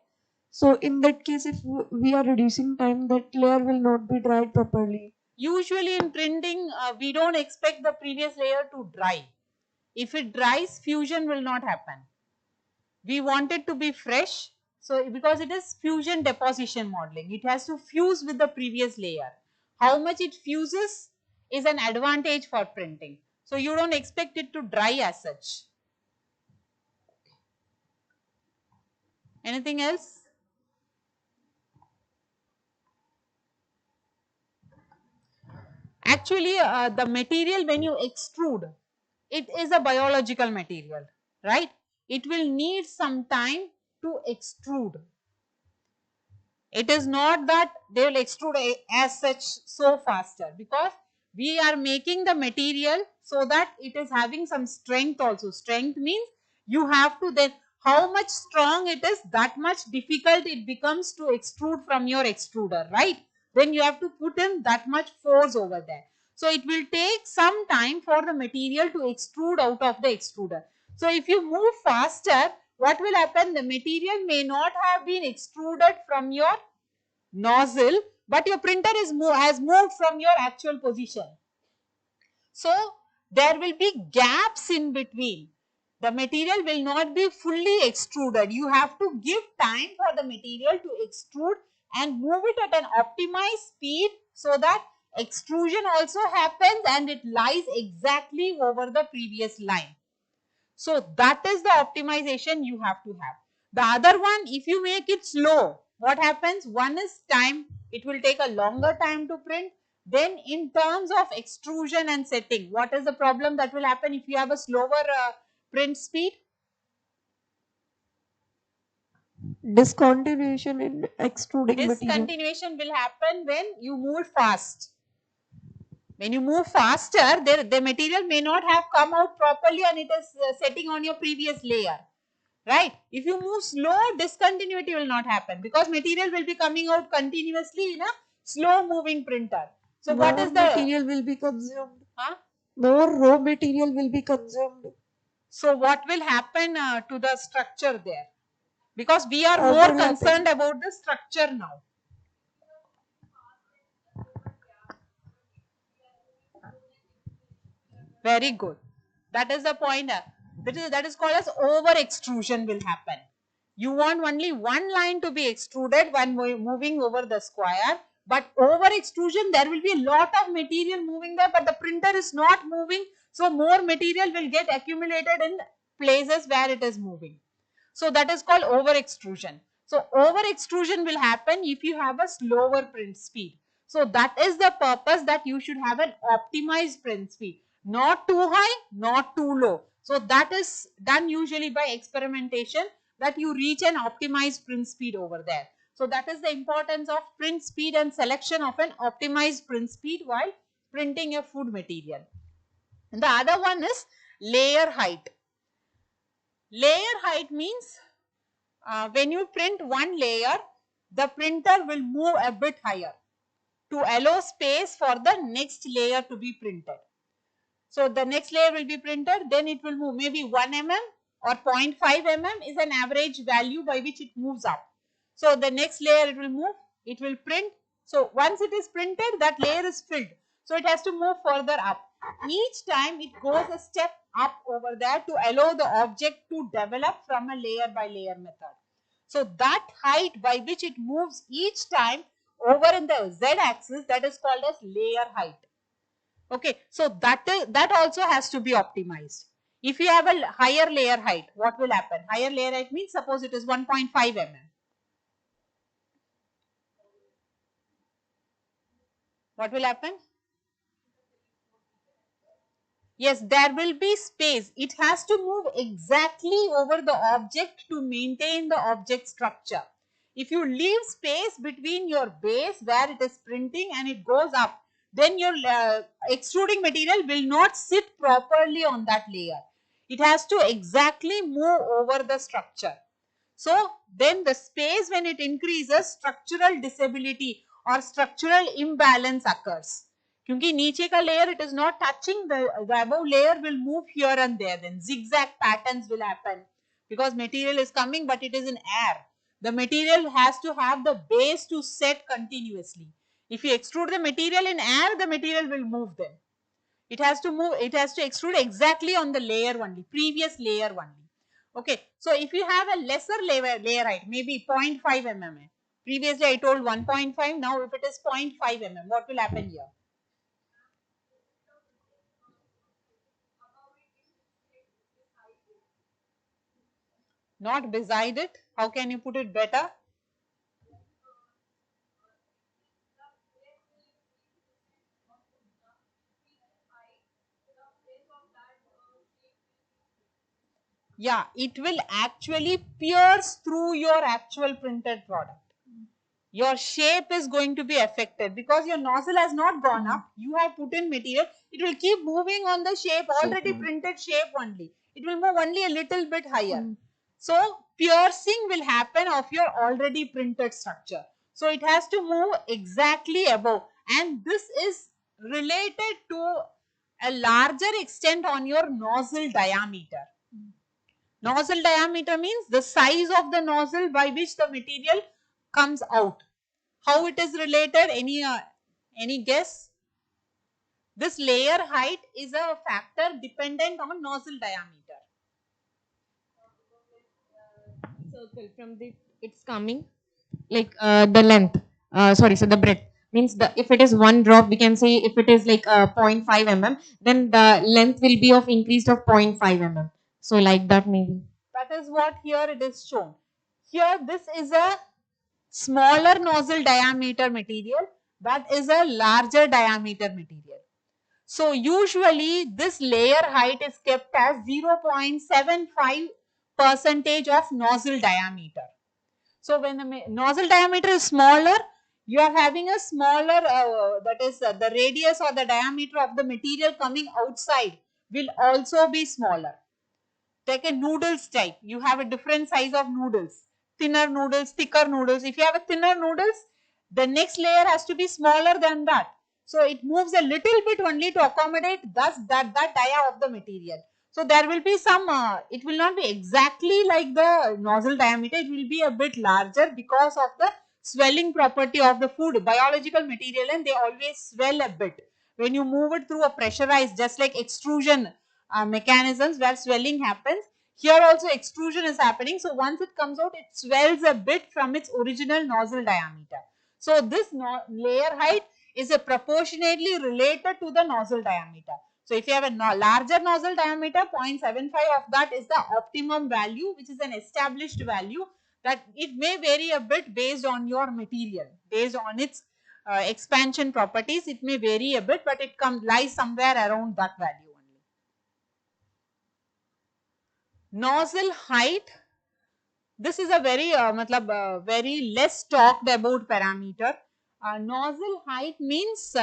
So in that case, if we are reducing time, that layer will not be dried properly. Usually in printing, we don't expect the previous layer to dry. If it dries, fusion will not happen. We want it to be fresh. So because it is fusion deposition modeling, it has to fuse with the previous layer. How much it fuses is an advantage for printing. So you don't expect it to dry as such. Anything else? Actually, the material when you extrude, it is a biological material, right? It will need some time to extrude. It is not that they will extrude as such so faster, because we are making the material so that it is having some strength also. Strength means you have to then, how much strong it is, that much difficult it becomes to extrude from your extruder, right? Then you have to put in that much force over there. So it will take some time for the material to extrude out of the extruder. So if you move faster, what will happen? The material may not have been extruded from your nozzle, but your printer has moved from your actual position. So there will be gaps in between. The material will not be fully extruded. You have to give time for the material to extrude and move it at an optimized speed so that extrusion also happens and it lies exactly over the previous line. So that is the optimization you have to have. The other one, if you make it slow, what happens? One is time, it will take a longer time to print. Then in terms of extrusion and setting, what is the problem that will happen if you have a slower print speed? Discontinuation in extruding material. Discontinuation will happen when you move fast. When you move faster, the material may not have come out properly and it is setting on your previous layer. right? If you move slow, discontinuity will not happen because material will be coming out continuously in a slow moving printer. So what is the material will be consumed? huh? More raw material will be consumed. So what will happen to the structure there? Because we are more Overlapping. concerned about the structure now. Very good. That is the point. That is called as over extrusion will happen. You want only one line to be extruded when moving over the square, but over extrusion there will be a lot of material moving there, but the printer is not moving, so more material will get accumulated in places where it is moving. So that is called over extrusion. So over extrusion will happen if you have a slower print speed. So that is the purpose that you should have an optimized print speed. Not too high, not too low. So that is done usually by experimentation, that you reach an optimized print speed over there. So that is the importance of print speed and selection of an optimized print speed while printing a food material. And the other one is layer height. Layer height means when you print one layer, the printer will move a bit higher to allow space for the next layer to be printed. So the next layer will be printed, then it will move maybe 1 mm or 0.5 mm is an average value by which it moves up. So the next layer it will move, it will print. So once it is printed, that layer is filled. So it has to move further up. Each time it goes a step up over there to allow the object to develop from a layer by layer method. So that height by which it moves each time over in the z axis, that is called as layer height. Okay, so that also has to be optimized. If you have a higher layer height, what will happen? Higher layer height means suppose it is 1.5 mm. What will happen? Yes, there will be space. It has to move exactly over the object to maintain the object structure. If you leave space between your base where it is printing and it goes up, then your extruding material will not sit properly on that layer. It has to exactly move over the structure. So then the space, when it increases, structural disability or structural imbalance occurs. क्योंकि नीचे का layer it is not touching, the above layer will move here and there, then zigzag patterns will happen because material is coming but it is in air. The material has to have the base to set continuously. If you extrude the material in air, the material will move then. It has to move, it has to extrude exactly on the layer only, previous layer only. Okay, so if you have a lesser layer height, maybe 0.5 mm, previously I told 1.5, now if it is 0.5 mm, what will happen here? Not beside it, how can you put it better? Yeah, it will actually pierce through your actual printed product. Your shape is going to be affected because your nozzle has not gone up. You have put in material. It will keep moving on the shape, already printed shape only. It will move only a little bit higher. So piercing will happen of your already printed structure. So it has to move exactly above, and this is related to a larger extent on your nozzle diameter. Nozzle diameter means the size of the nozzle by which the material comes out. How it is related? Any guess? This layer height is a factor dependent on nozzle diameter. Circle from the it's coming like the length. Sorry, so the breadth means the if it is one drop, we can say if it is like 0.5 mm, then the length will be of increased of 0.5 mm. So like that maybe. That is what here it is shown. Here this is a smaller nozzle diameter material, that is a larger diameter material. So usually this layer height is kept as 0.75% of nozzle diameter. So when the nozzle diameter is smaller, you are having a smaller, that is the radius or the diameter of the material coming outside will also be smaller. Take a noodles type. You have a different size of noodles, thinner noodles, thicker noodles. If you have a thinner noodles, the next layer has to be smaller than that. So it moves a little bit only to accommodate thus that dia of the material. So there will be some, it will not be exactly like the nozzle diameter, it will be a bit larger because of the swelling property of the food, biological material, and they always swell a bit. When you move it through a pressurized, just like extrusion mechanisms where swelling happens, here also extrusion is happening. So once it comes out, it swells a bit from its original nozzle diameter. So this layer height is a proportionately related to the nozzle diameter. So if you have a larger nozzle diameter, 0.75 of that is the optimum value, which is an established value, that it may vary a bit based on your material, based on its expansion properties. It may vary a bit, but it lies somewhere around that value only. Nozzle height, this is a very very less talked about parameter. Nozzle height means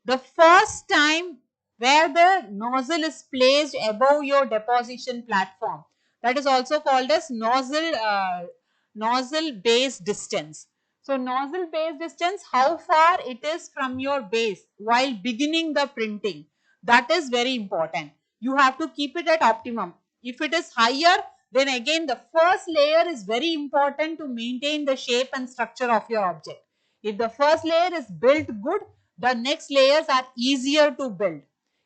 the first time where the nozzle is placed above your deposition platform. That is also called as nozzle base distance. So nozzle base distance, how far it is from your base while beginning the printing, that is very important. You have to keep it at optimum. If it is higher, then again the first layer is very important to maintain the shape and structure of your object. If the first layer is built good, the next layers are easier to build.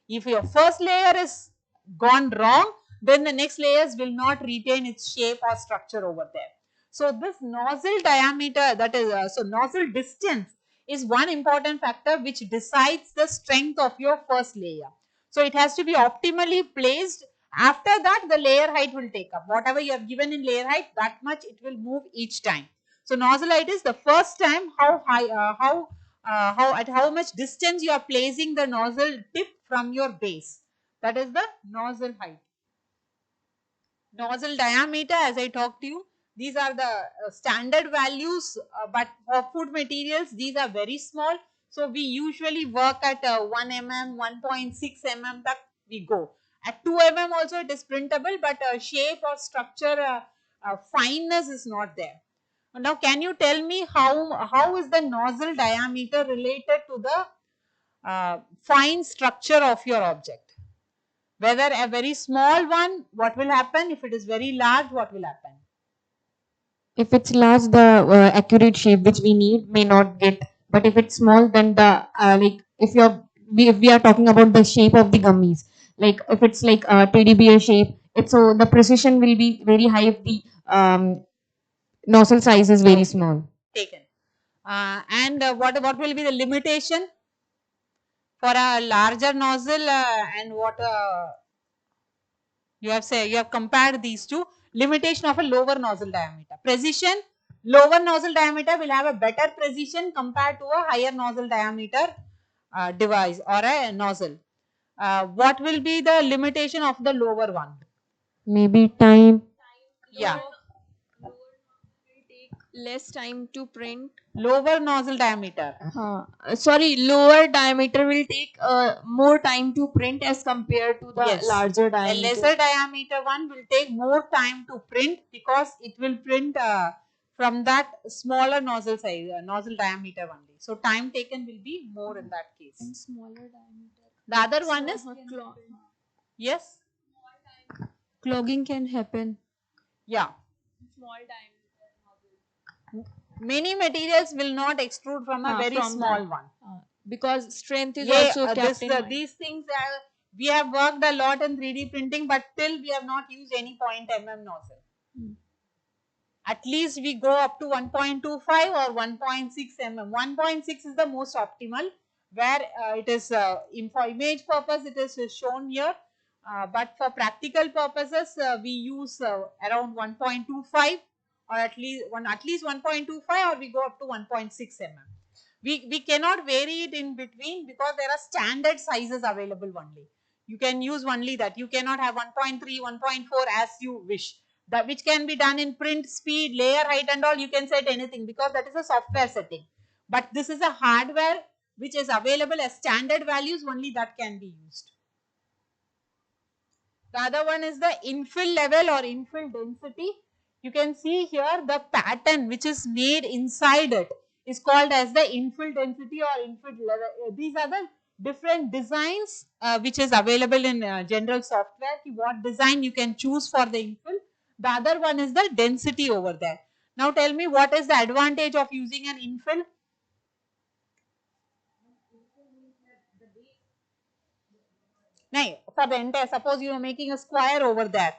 If your first layer is gone wrong, then the next layers will not retain its shape or structure over there. So this nozzle diameter, that is, so nozzle distance is one important factor which decides the strength of your first layer. So it has to be optimally placed. After that, the layer height will take up. Whatever you have given in layer height, that much it will move each time. So nozzle height is the first time how high, at how much distance you are placing the nozzle tip from your base. That is the nozzle height. Nozzle diameter, as I talked to you, these are the standard values, but for food materials, these are very small. So we usually work at 1 mm, 1.6 mm tak we go. At 2 mm also it is printable, but shape or structure, fineness is not there. Now, can you tell me how is the nozzle diameter related to the fine structure of your object? Whether a very small one, what will happen? If it is very large, what will happen? If it's large, the accurate shape which we need may not get. But if it's small, then the like if we are talking about the shape of the gummies, like if it's like a teddy bear shape, it's so the precision will be very high if the nozzle size is very small. Taken. And what will be the limitation for a larger nozzle and what you have compared these two? Limitation of a lower nozzle diameter. Precision, lower nozzle diameter will have a better precision compared to a higher nozzle diameter device or a nozzle. What will be the limitation of the lower one? Maybe time. Yeah. Less time to print. Lower nozzle diameter. Sorry, lower diameter will take more time to print as compared to the Yes. larger A diameter. lesser diameter one will take more time to print because it will print from that smaller nozzle size, nozzle diameter only. So time taken will be more in that case. Smaller diameter. The other one is, yes, Clogging can happen. yeah. Small diameter. Many materials will not extrude from a very from small that. one. Because strength is Yeah, also kept in mind. these things we have worked a lot in 3D printing, but till we have not used any 0.mm nozzle. At least we go up to 1.25 or 1.6 mm. 1.6 is the most optimal, where it is for image purpose it is shown here, but for practical purposes we use around 1.25 or at least 1.25, or we go up to 1.6 mm. We cannot vary it in between because there are standard sizes available only. You can use only that. You cannot have 1.3, 1.4 as you wish. That which can be done in print speed, layer height and all, you can set anything because that is a software setting. But this is a hardware which is available as standard values, only that can be used. The other one is the infill level or infill density. You can see here the pattern which is made inside it is called as the infill density or infill level. These are the different designs which is available in general software. What design you can choose for the infill. The other one is the density over there. Now tell me, what is the advantage of using an infill? No, for the entire, suppose you are making a square over there.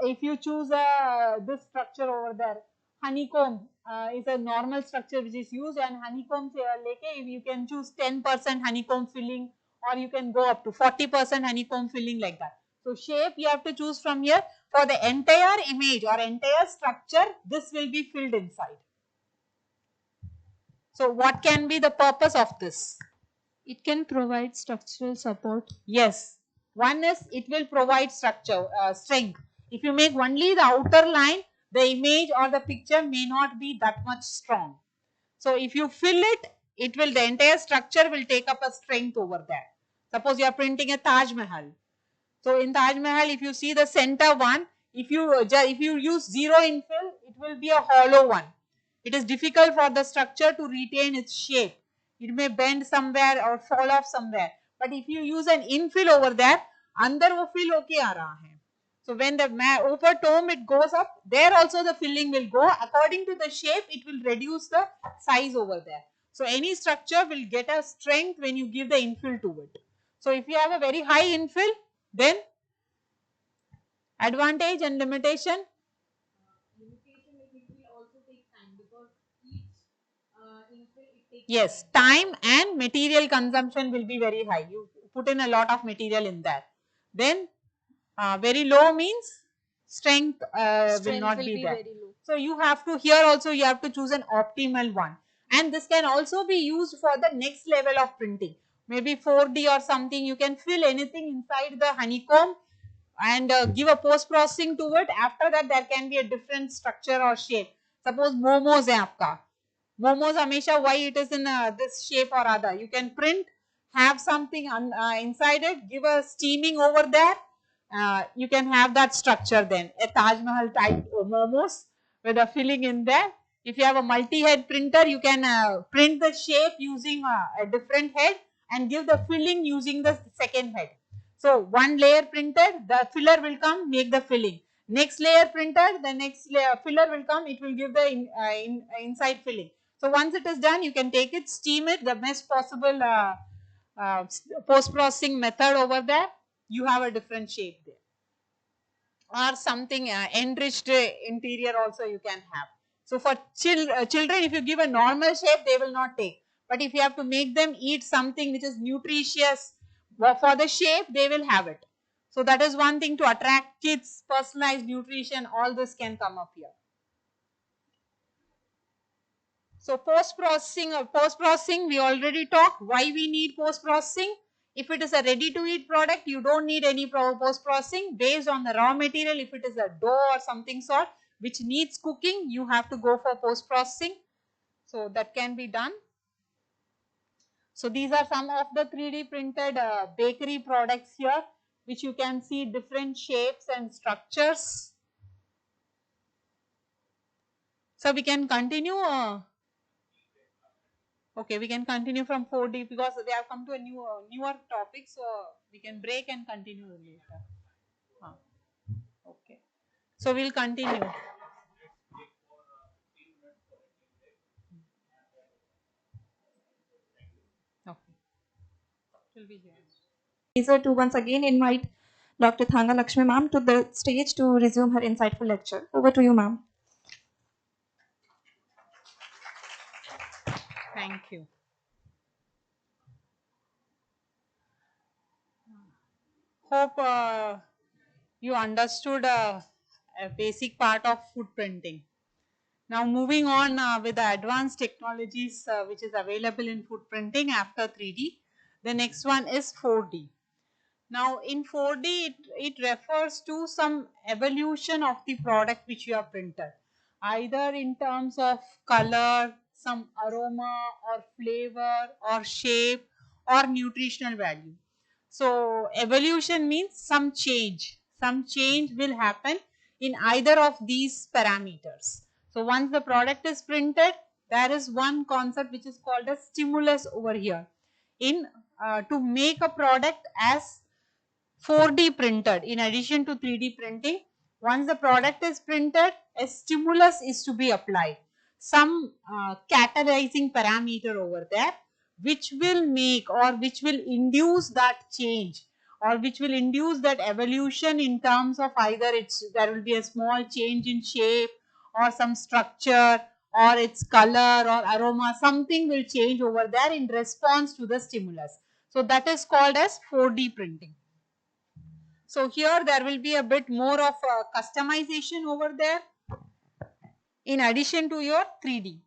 If you choose this structure over there, honeycomb is a normal structure which is used, and honeycomb leke, you can choose 10% honeycomb filling, or you can go up to 40% honeycomb filling, like that. So shape you have to choose from here. For the entire image or entire structure, this will be filled inside. So what can be the purpose of this? It can provide structural support. Yes, one is it will provide structure, strength. If you make only the outer line, the image or the picture may not be that much strong. So if you fill it, the entire structure will take up a strength over there. Suppose you are printing a Taj Mahal. So in Taj Mahal, if you see the center one, if you use zero infill, it will be a hollow one. It is difficult for the structure to retain its shape. It may bend somewhere or fall off somewhere. But if you use an infill over there, अंदर वो fill होके आ रहा है. So when the upper tome it goes up, there also the filling will go. According to the shape, it will reduce the size over there. So any structure will get a strength when you give the infill to it. So if you have a very high infill, then advantage and limitation. Yes, time and material consumption will be very high. You put in a lot of material in that. Then very low means strength, will not be there. So you have to, here also you have to choose an optimal one. And this can also be used for the next level of printing. Maybe 4D or something, you can fill anything inside the honeycomb and give a post processing to it. After that, there can be a different structure or shape. Suppose momos hai aapka. Momos hamesha, why it is in this shape or other. You can print, have something inside it, give a steaming over there. You can have that structure then. A Taj Mahal type momos with a filling in there. If you have a multi-head printer, you can print the shape using a different head and give the filling using the second head. So one layer printed, the filler will come, make the filling. Next layer printed, the next layer filler will come, it will give the inside filling. So once it is done, you can take it, steam it, the best possible post processing method over there. You have a different shape there. Or something enriched interior also you can have. So for children, if you give a normal shape, they will not take. But if you have to make them eat something which is nutritious for the shape, they will have it. So that is one thing to attract kids, personalized nutrition, all this can come up here. So post processing we already talked why we need post processing. If it is a ready to eat product, you don't need any post processing. Based on the raw material, if it is a dough or something sort which needs cooking, you have to go for post processing. So that can be done. So these are some of the 3D printed bakery products here, which you can see different shapes and structures. So we can continue. Okay, we can continue from 4D because they have come to a newer topic, so we can break and continue later. Okay, so we'll continue. Okay, will be here. Pleasure to once again invite Dr. Thanga Lakshmi ma'am to the stage to resume her insightful lecture. Over to you, ma'am. Thank you. Hope you understood a basic part of food printing. Now moving on with the advanced technologies which is available in food printing after 3D. The next one is 4D. Now in 4D it refers to some evolution of the product which you have printed, either in terms of color, some aroma or flavor or shape or nutritional value. So evolution means some change, some change will happen in either of these parameters. So once the product is printed, there is one concept which is called a stimulus over here. In to make a product as 4D printed in addition to 3D printing, once the product is printed, a stimulus is to be applied, some catalyzing parameter over there which will make or which will induce that change or which will induce that evolution in terms of either there will be a small change in shape or some structure or its color or aroma, something will change over there in response to the stimulus. So that is called as 4D printing. So here there will be a bit more of customization over there in addition to your 3D.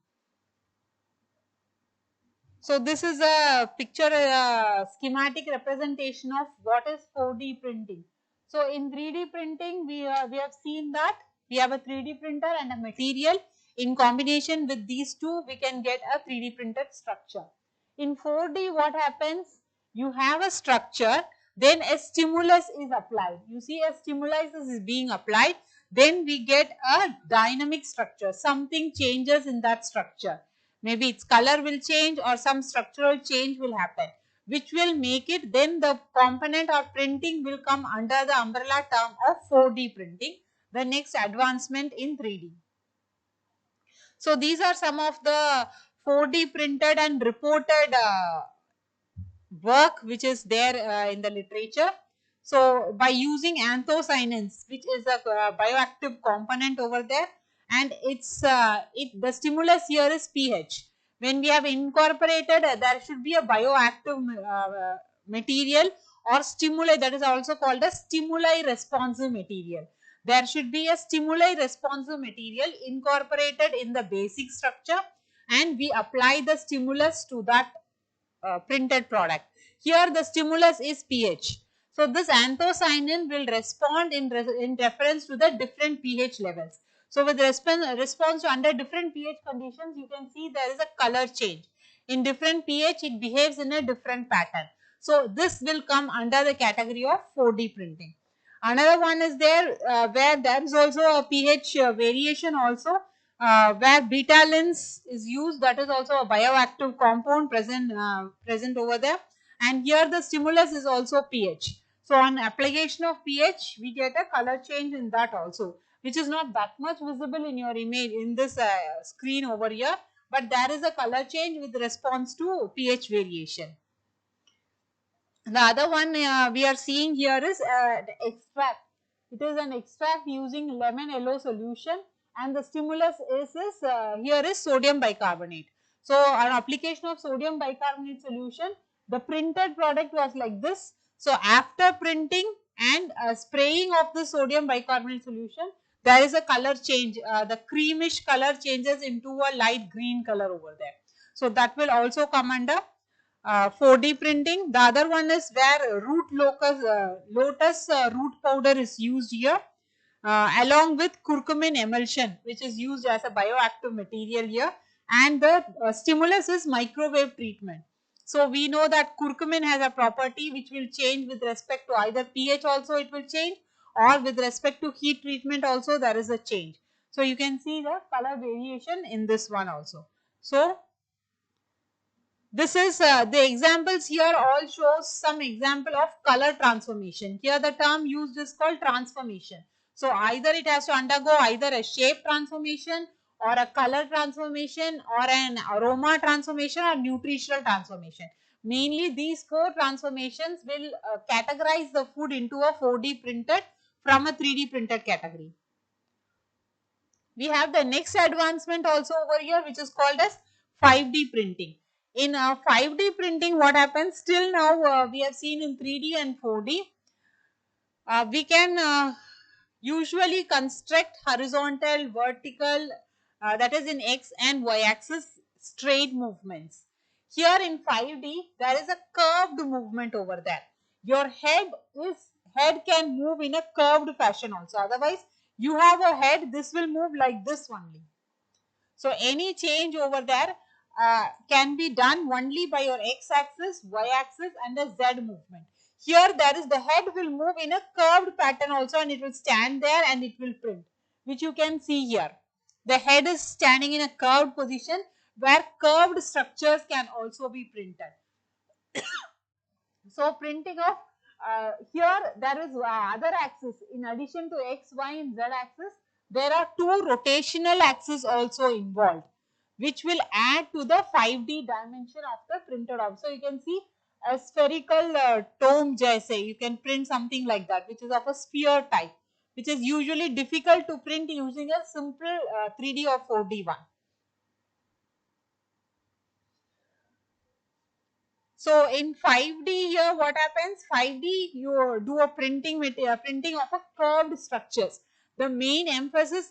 So this is a picture, schematic representation of what is 4D printing. So in 3D printing, we have seen that we have a 3D printer and a material. In combination with these two, we can get a 3D printed structure. In 4D, what happens? You have a structure, then a stimulus is applied. You see a stimulus is being applied, then we get a dynamic structure. Something changes in that structure. Maybe its color will change or some structural change will happen, which will make it, then the component or printing will come under the umbrella term of 4D printing, the next advancement in 3D. So these are some of the 4D printed and reported work which is there in the literature. So by using anthocyanins, which is a bioactive component over there, and the stimulus here is pH. When we have incorporated, there should be a bioactive material or stimuli, that is also called a stimuli responsive material. There should be a stimuli responsive material incorporated in the basic structure, and we apply the stimulus to that printed product. Here the stimulus is pH. So this anthocyanin will respond in reference to the different pH levels. So with response to under different pH conditions, you can see there is a color change. In different pH, it behaves in a different pattern. So this will come under the category of 4D printing. Another one is there where there is also a pH variation also, where betalins is used, that is also a bioactive compound present over there, and here the stimulus is also pH. So on application of pH, we get a color change in that also, which is not that much visible in your image in this screen over here, but there is a color change with response to pH variation. The other one we are seeing here is the extract. It is an extract using lemon yellow solution, and the stimulus is here is sodium bicarbonate. So on application of sodium bicarbonate solution, the printed product was like this. So after printing and spraying of the sodium bicarbonate solution, there is a color change. The creamish color changes into a light green color over there. So that will also come under 4D printing. The other one is where lotus root powder is used here, along with curcumin emulsion, which is used as a bioactive material here, and the stimulus is microwave treatment. So we know that curcumin has a property which will change with respect to either pH also it will change, or with respect to heat treatment also there is a change. So you can see the color variation in this one also. So this is the examples here all shows some example of color transformation. Here the term used is called transformation. So either it has to undergo either a shape transformation or a color transformation or an aroma transformation or nutritional transformation. Mainly these four transformations will categorize the food into a 4D printed from a 3D printed category. We have the next advancement also over here, which is called as 5D printing. In 5D printing, what happens till now we have seen in 3D and 4D, we can usually construct horizontal, vertical, that is in X and Y axis straight movements. Here in 5D, there is a curved movement over there. Your head can move in a curved fashion also. Otherwise, you have a head, this will move like this only. So any change over there can be done only by your X axis, Y axis and a Z movement. Here there is the head will move in a curved pattern also, and it will stand there and it will print, which you can see here. The head is standing in a curved position where curved structures can also be printed. So printing of here there is other axis in addition to x, y and z axis. There are two rotational axes also involved, which will add to the 5D dimension of the printed object. So you can see a spherical tome jaise, you can print something like that, which is of a sphere type, which is usually difficult to print using a simple 3D or 4D one. So in 5D here what happens, 5D you do a printing of a curved structures. The main emphasis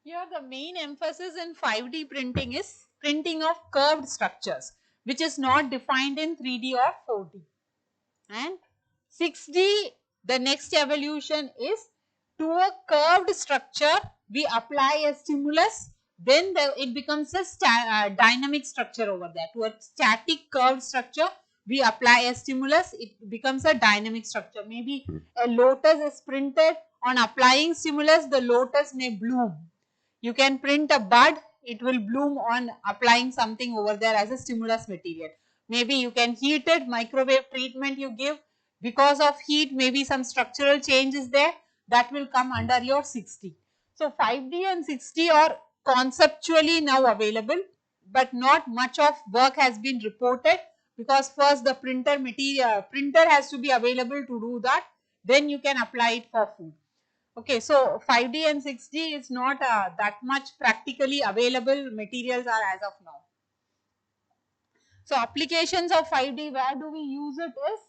here, the main emphasis in 5D printing is printing of curved structures, which is not defined in 3D or 4D. And 6D, the next evolution is to a curved structure we apply a stimulus, then it becomes a dynamic structure over there. To a static curved structure we apply a stimulus, it becomes a dynamic structure. Maybe a lotus is printed, on applying stimulus the lotus may bloom. You can print a bud, it will bloom on applying something over there as a stimulus material. Maybe you can heat it, microwave treatment you give, because of heat maybe some structural change is there, that will come under your 6D. So 5D and 6D are conceptually now available, but not much of work has been reported, because first the printer has to be available to do that, then you can apply it for food. Okay, so 5D and 6D is not that much practically available materials are as of now. So applications of 5D, where do we use it is,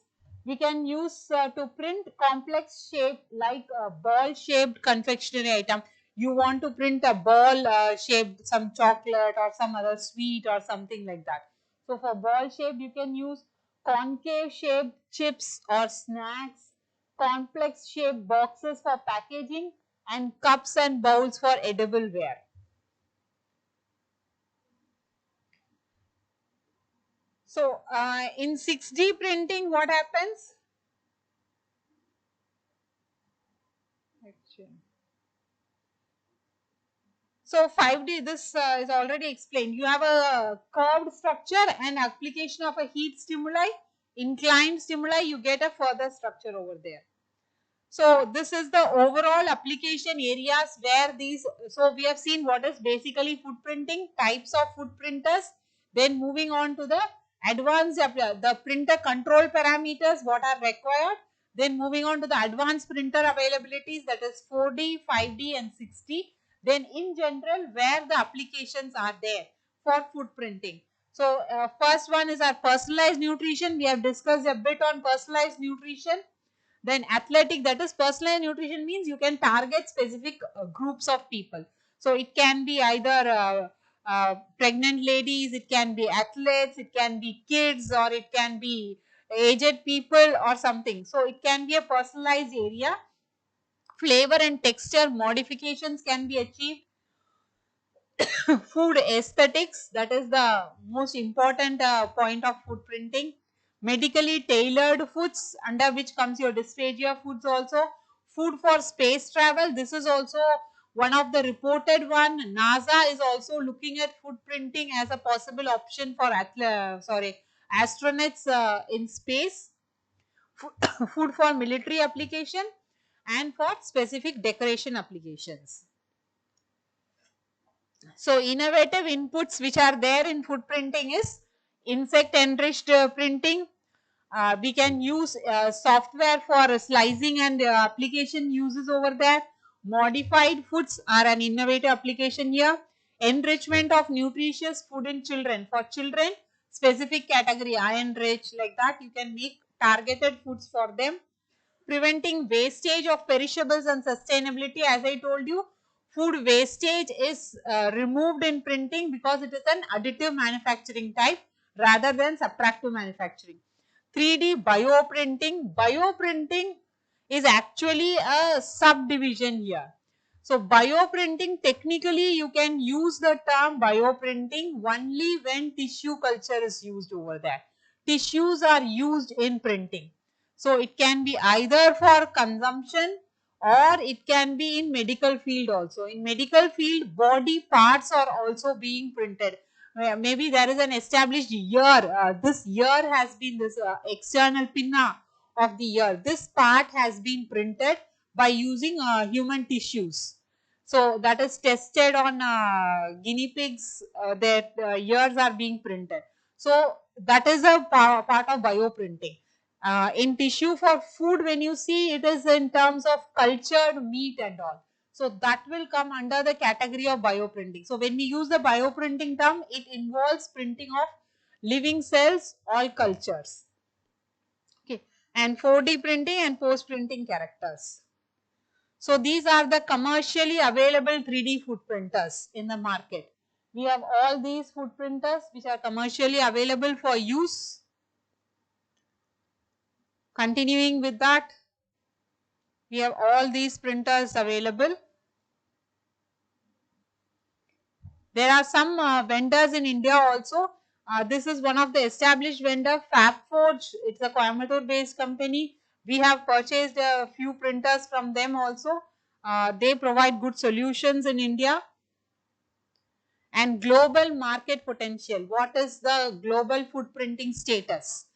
we can use to print complex shape like a ball shaped confectionery item. You want to print a ball shaped some chocolate or some other sweet or something like that. So for ball shaped you can use concave shaped chips or snacks, complex shaped boxes for packaging, and cups and bowls for edible ware. So in 6D printing what happens? So 5D, this is already explained. You have a curved structure and application of a heat stimuli, inclined stimuli, you get a further structure over there. So this is the overall application areas where these, so we have seen what is basically food printing, types of food printers, then moving on to the advanced, the printer control parameters, what are required, then moving on to the advanced printer availabilities, that is 4D, 5D and 6D, then in general where the applications are there for food printing. So first one is our personalized nutrition. We have discussed a bit on personalized nutrition. Then athletic, that is personalized nutrition means you can target specific groups of people. So it can be either pregnant ladies, it can be athletes, it can be kids, or it can be aged people or something. So it can be a personalized area. Flavor and texture modifications can be achieved. Food aesthetics, that is the most important point of food printing. Medically tailored foods, under which comes your dysphagia foods also. Food for space travel, this is also one of the reported one. NASA is also looking at food printing as a possible option for astronauts in space. Food for military application and for specific decoration applications. So innovative inputs which are there in food printing is insect enriched printing. We can use software for slicing and application uses over there. Modified foods are an innovative application here. Enrichment of nutritious food in children. For children, specific category, iron rich, like that you can make targeted foods for them. Preventing wastage of perishables and sustainability, as I told you, food wastage is removed in printing because it is an additive manufacturing type. rather than subtractive manufacturing. 3D bioprinting. Bioprinting is actually a subdivision here. So, bioprinting, technically you can use the term bioprinting only when tissue culture is used over there. Tissues are used in printing. So, it can be either for consumption or it can be in medical field also. In medical field, body parts are also being printed. Maybe there is an established ear. This ear has been this external pinna of the ear. This part has been printed by using human tissues. So, that is tested on guinea pigs, their ears are being printed. So, that is a part of bioprinting. In tissue for food, when you see, it is in terms of cultured meat and all. So, that will come under the category of bioprinting. So, when we use the bioprinting term, it involves printing of living cells or cultures. Okay, and 4D printing and post printing characters. So, these are the commercially available 3D food printers in the market. We have all these food printers which are commercially available for use. Continuing with that, we have all these printers available. There are some vendors in India also. This is one of the established vendor, FabForge. It's a Coimbatore based company. We have purchased a few printers from them also. They provide good solutions in India. And global market potential. What is the global food printing status?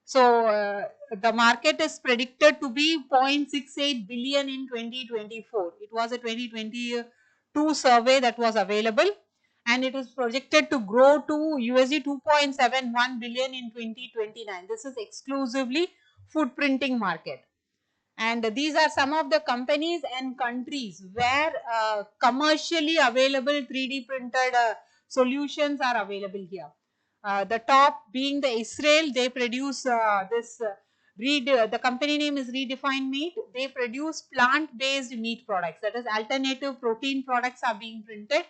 So, the market is predicted to be 0.68 billion in 2024. It was a 2022 survey that was available, and it is projected to grow to USD 2.71 billion in 2029. This is exclusively food printing market. And these are some of the companies and countries where commercially available 3D printed solutions are available here. The top being the Israel, they produce the company name is Redefined Meat. They produce plant-based meat products, that is alternative protein products are being printed.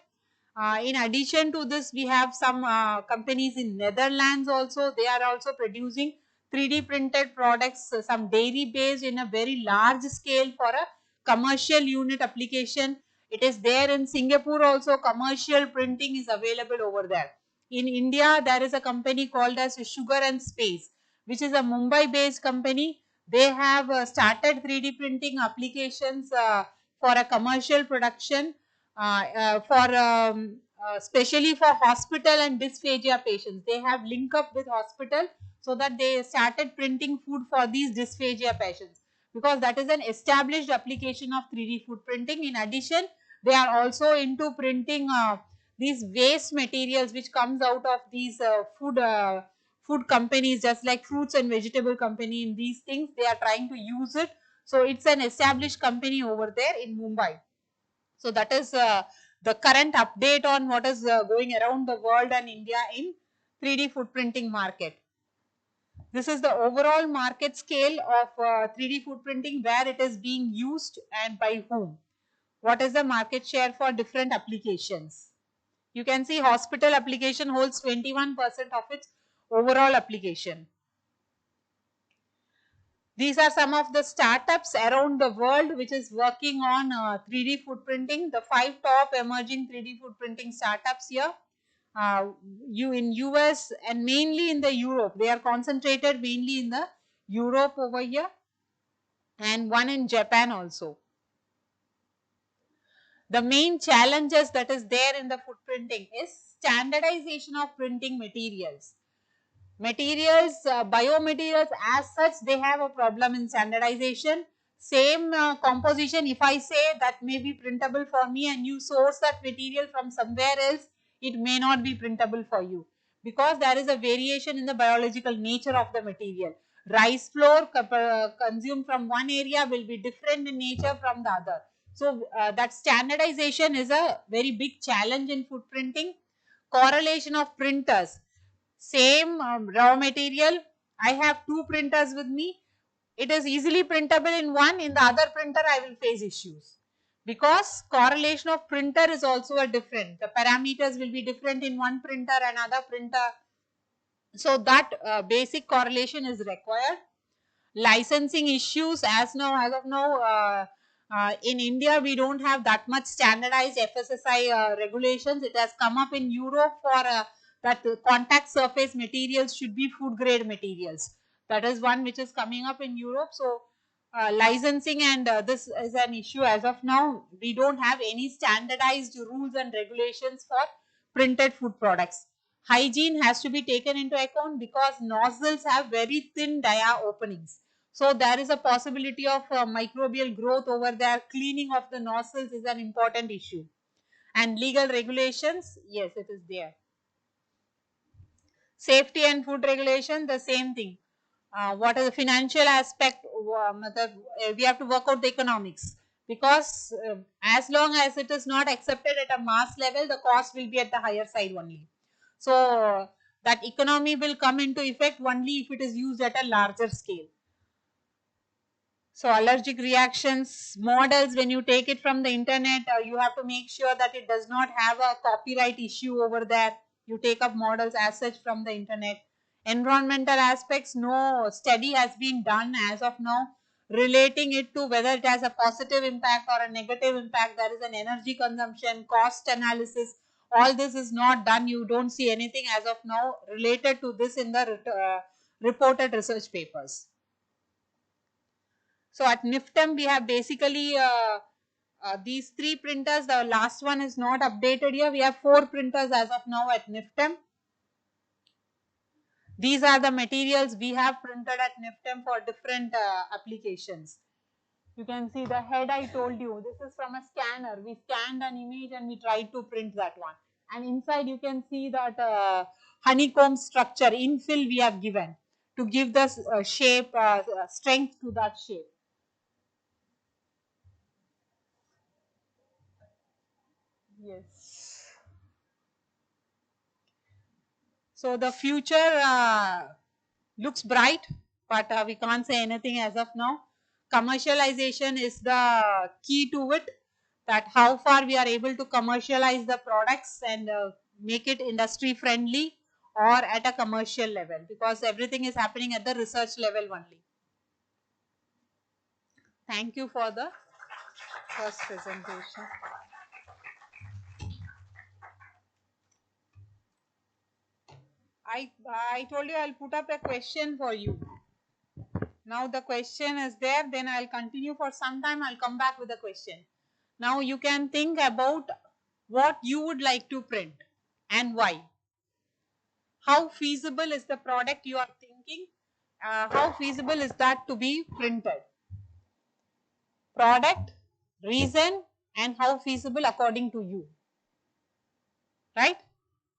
In addition to this, we have some companies in Netherlands also. They are also producing 3D printed products, some dairy based in a very large scale for a commercial unit application. It is there in Singapore also. Commercial printing is available over there. In India, there is a company called as Sugar and Space, which is a Mumbai based company. They have started 3D printing applications for a commercial production. Especially for hospital and dysphagia patients. They have linked up with hospital so that they started printing food for these dysphagia patients, because that is an established application of 3D food printing. In addition, they are also into printing these waste materials which comes out of these food companies, just like fruits and vegetable company. In these things, they are trying to use it. So, it's an established company over there in Mumbai. So, that is the current update on what is going around the world and India in 3D food printing market. This is the overall market scale of 3D food printing, where it is being used and by whom. What is the market share for different applications? You can see hospital application holds 21% of its overall application. These are some of the startups around the world which is working on 3D food printing. The 5 top emerging 3D food printing startups here. In US and mainly in the Europe. They are concentrated mainly in the Europe over here, and one in Japan also. The main challenges that is there in the food printing is standardization of printing materials. Biomaterials as such, they have a problem in standardization. Same composition, if I say that may be printable for me and you source that material from somewhere else, it may not be printable for you, because there is a variation in the biological nature of the material. Rice flour consumed from one area will be different in nature from the other. So, that standardization is a very big challenge in food printing. Correlation of printers. Same raw material, I have 2 printers with me. It is easily printable in one, in the other printer I will face issues, because correlation of printer is also a different. The parameters will be different in one printer and other printer. So that basic correlation is required. Licensing issues, as of now, in India we don't have that much standardized FSSI regulations. It has come up in Europe for that contact surface materials should be food grade materials. That is one which is coming up in Europe. So licensing and this is an issue as of now. We don't have any standardized rules and regulations for printed food products. Hygiene has to be taken into account because nozzles have very thin dia openings. So there is a possibility of microbial growth over there. Cleaning of the nostrils is an important issue. And legal regulations, yes, it is there. Safety and food regulation, the same thing. What is the financial aspect? We have to work out the economics, because as long as it is not accepted at a mass level, the cost will be at the higher side only. So that economy will come into effect only if it is used at a larger scale. So allergic reactions models, when you take it from the internet, you have to make sure that it does not have a copyright issue over there. You take up models as such from the internet. Environmental aspects, no study has been done as of now relating it to whether it has a positive impact or a negative impact. There is an energy consumption, cost analysis. All this is not done. You don't see anything as of now related to this in the reported research papers. So at NIFTEM we have basically these 3 printers. The last one is not updated here. We have 4 printers as of now at NIFTEM. These are the materials we have printed at NIFTEM for different applications. You can see the head I told you. This is from a scanner. We scanned an image and we tried to print that one. And inside you can see that honeycomb structure infill we have given to give the shape, strength to that shape. Yes. So the future looks bright, but we can't say anything as of now. Commercialization is the key to it, that how far we are able to commercialize the products and make it industry friendly or at a commercial level, because everything is happening at the research level only. Thank you for the first presentation. I told you I'll put up a question for you. Now the question is there, then I'll continue for some time, I'll come back with a question. Now you can think about what you would like to print and why. How feasible is the product you are thinking? How feasible is that to be printed? Product, reason, and how feasible according to you. Right?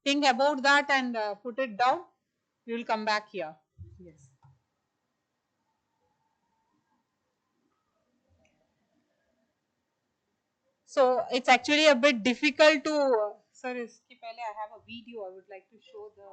Think about that and put it down. We will come back here. Yes. So it's actually a bit difficult to. Sir, iske pehle I have a video. I would like to show the.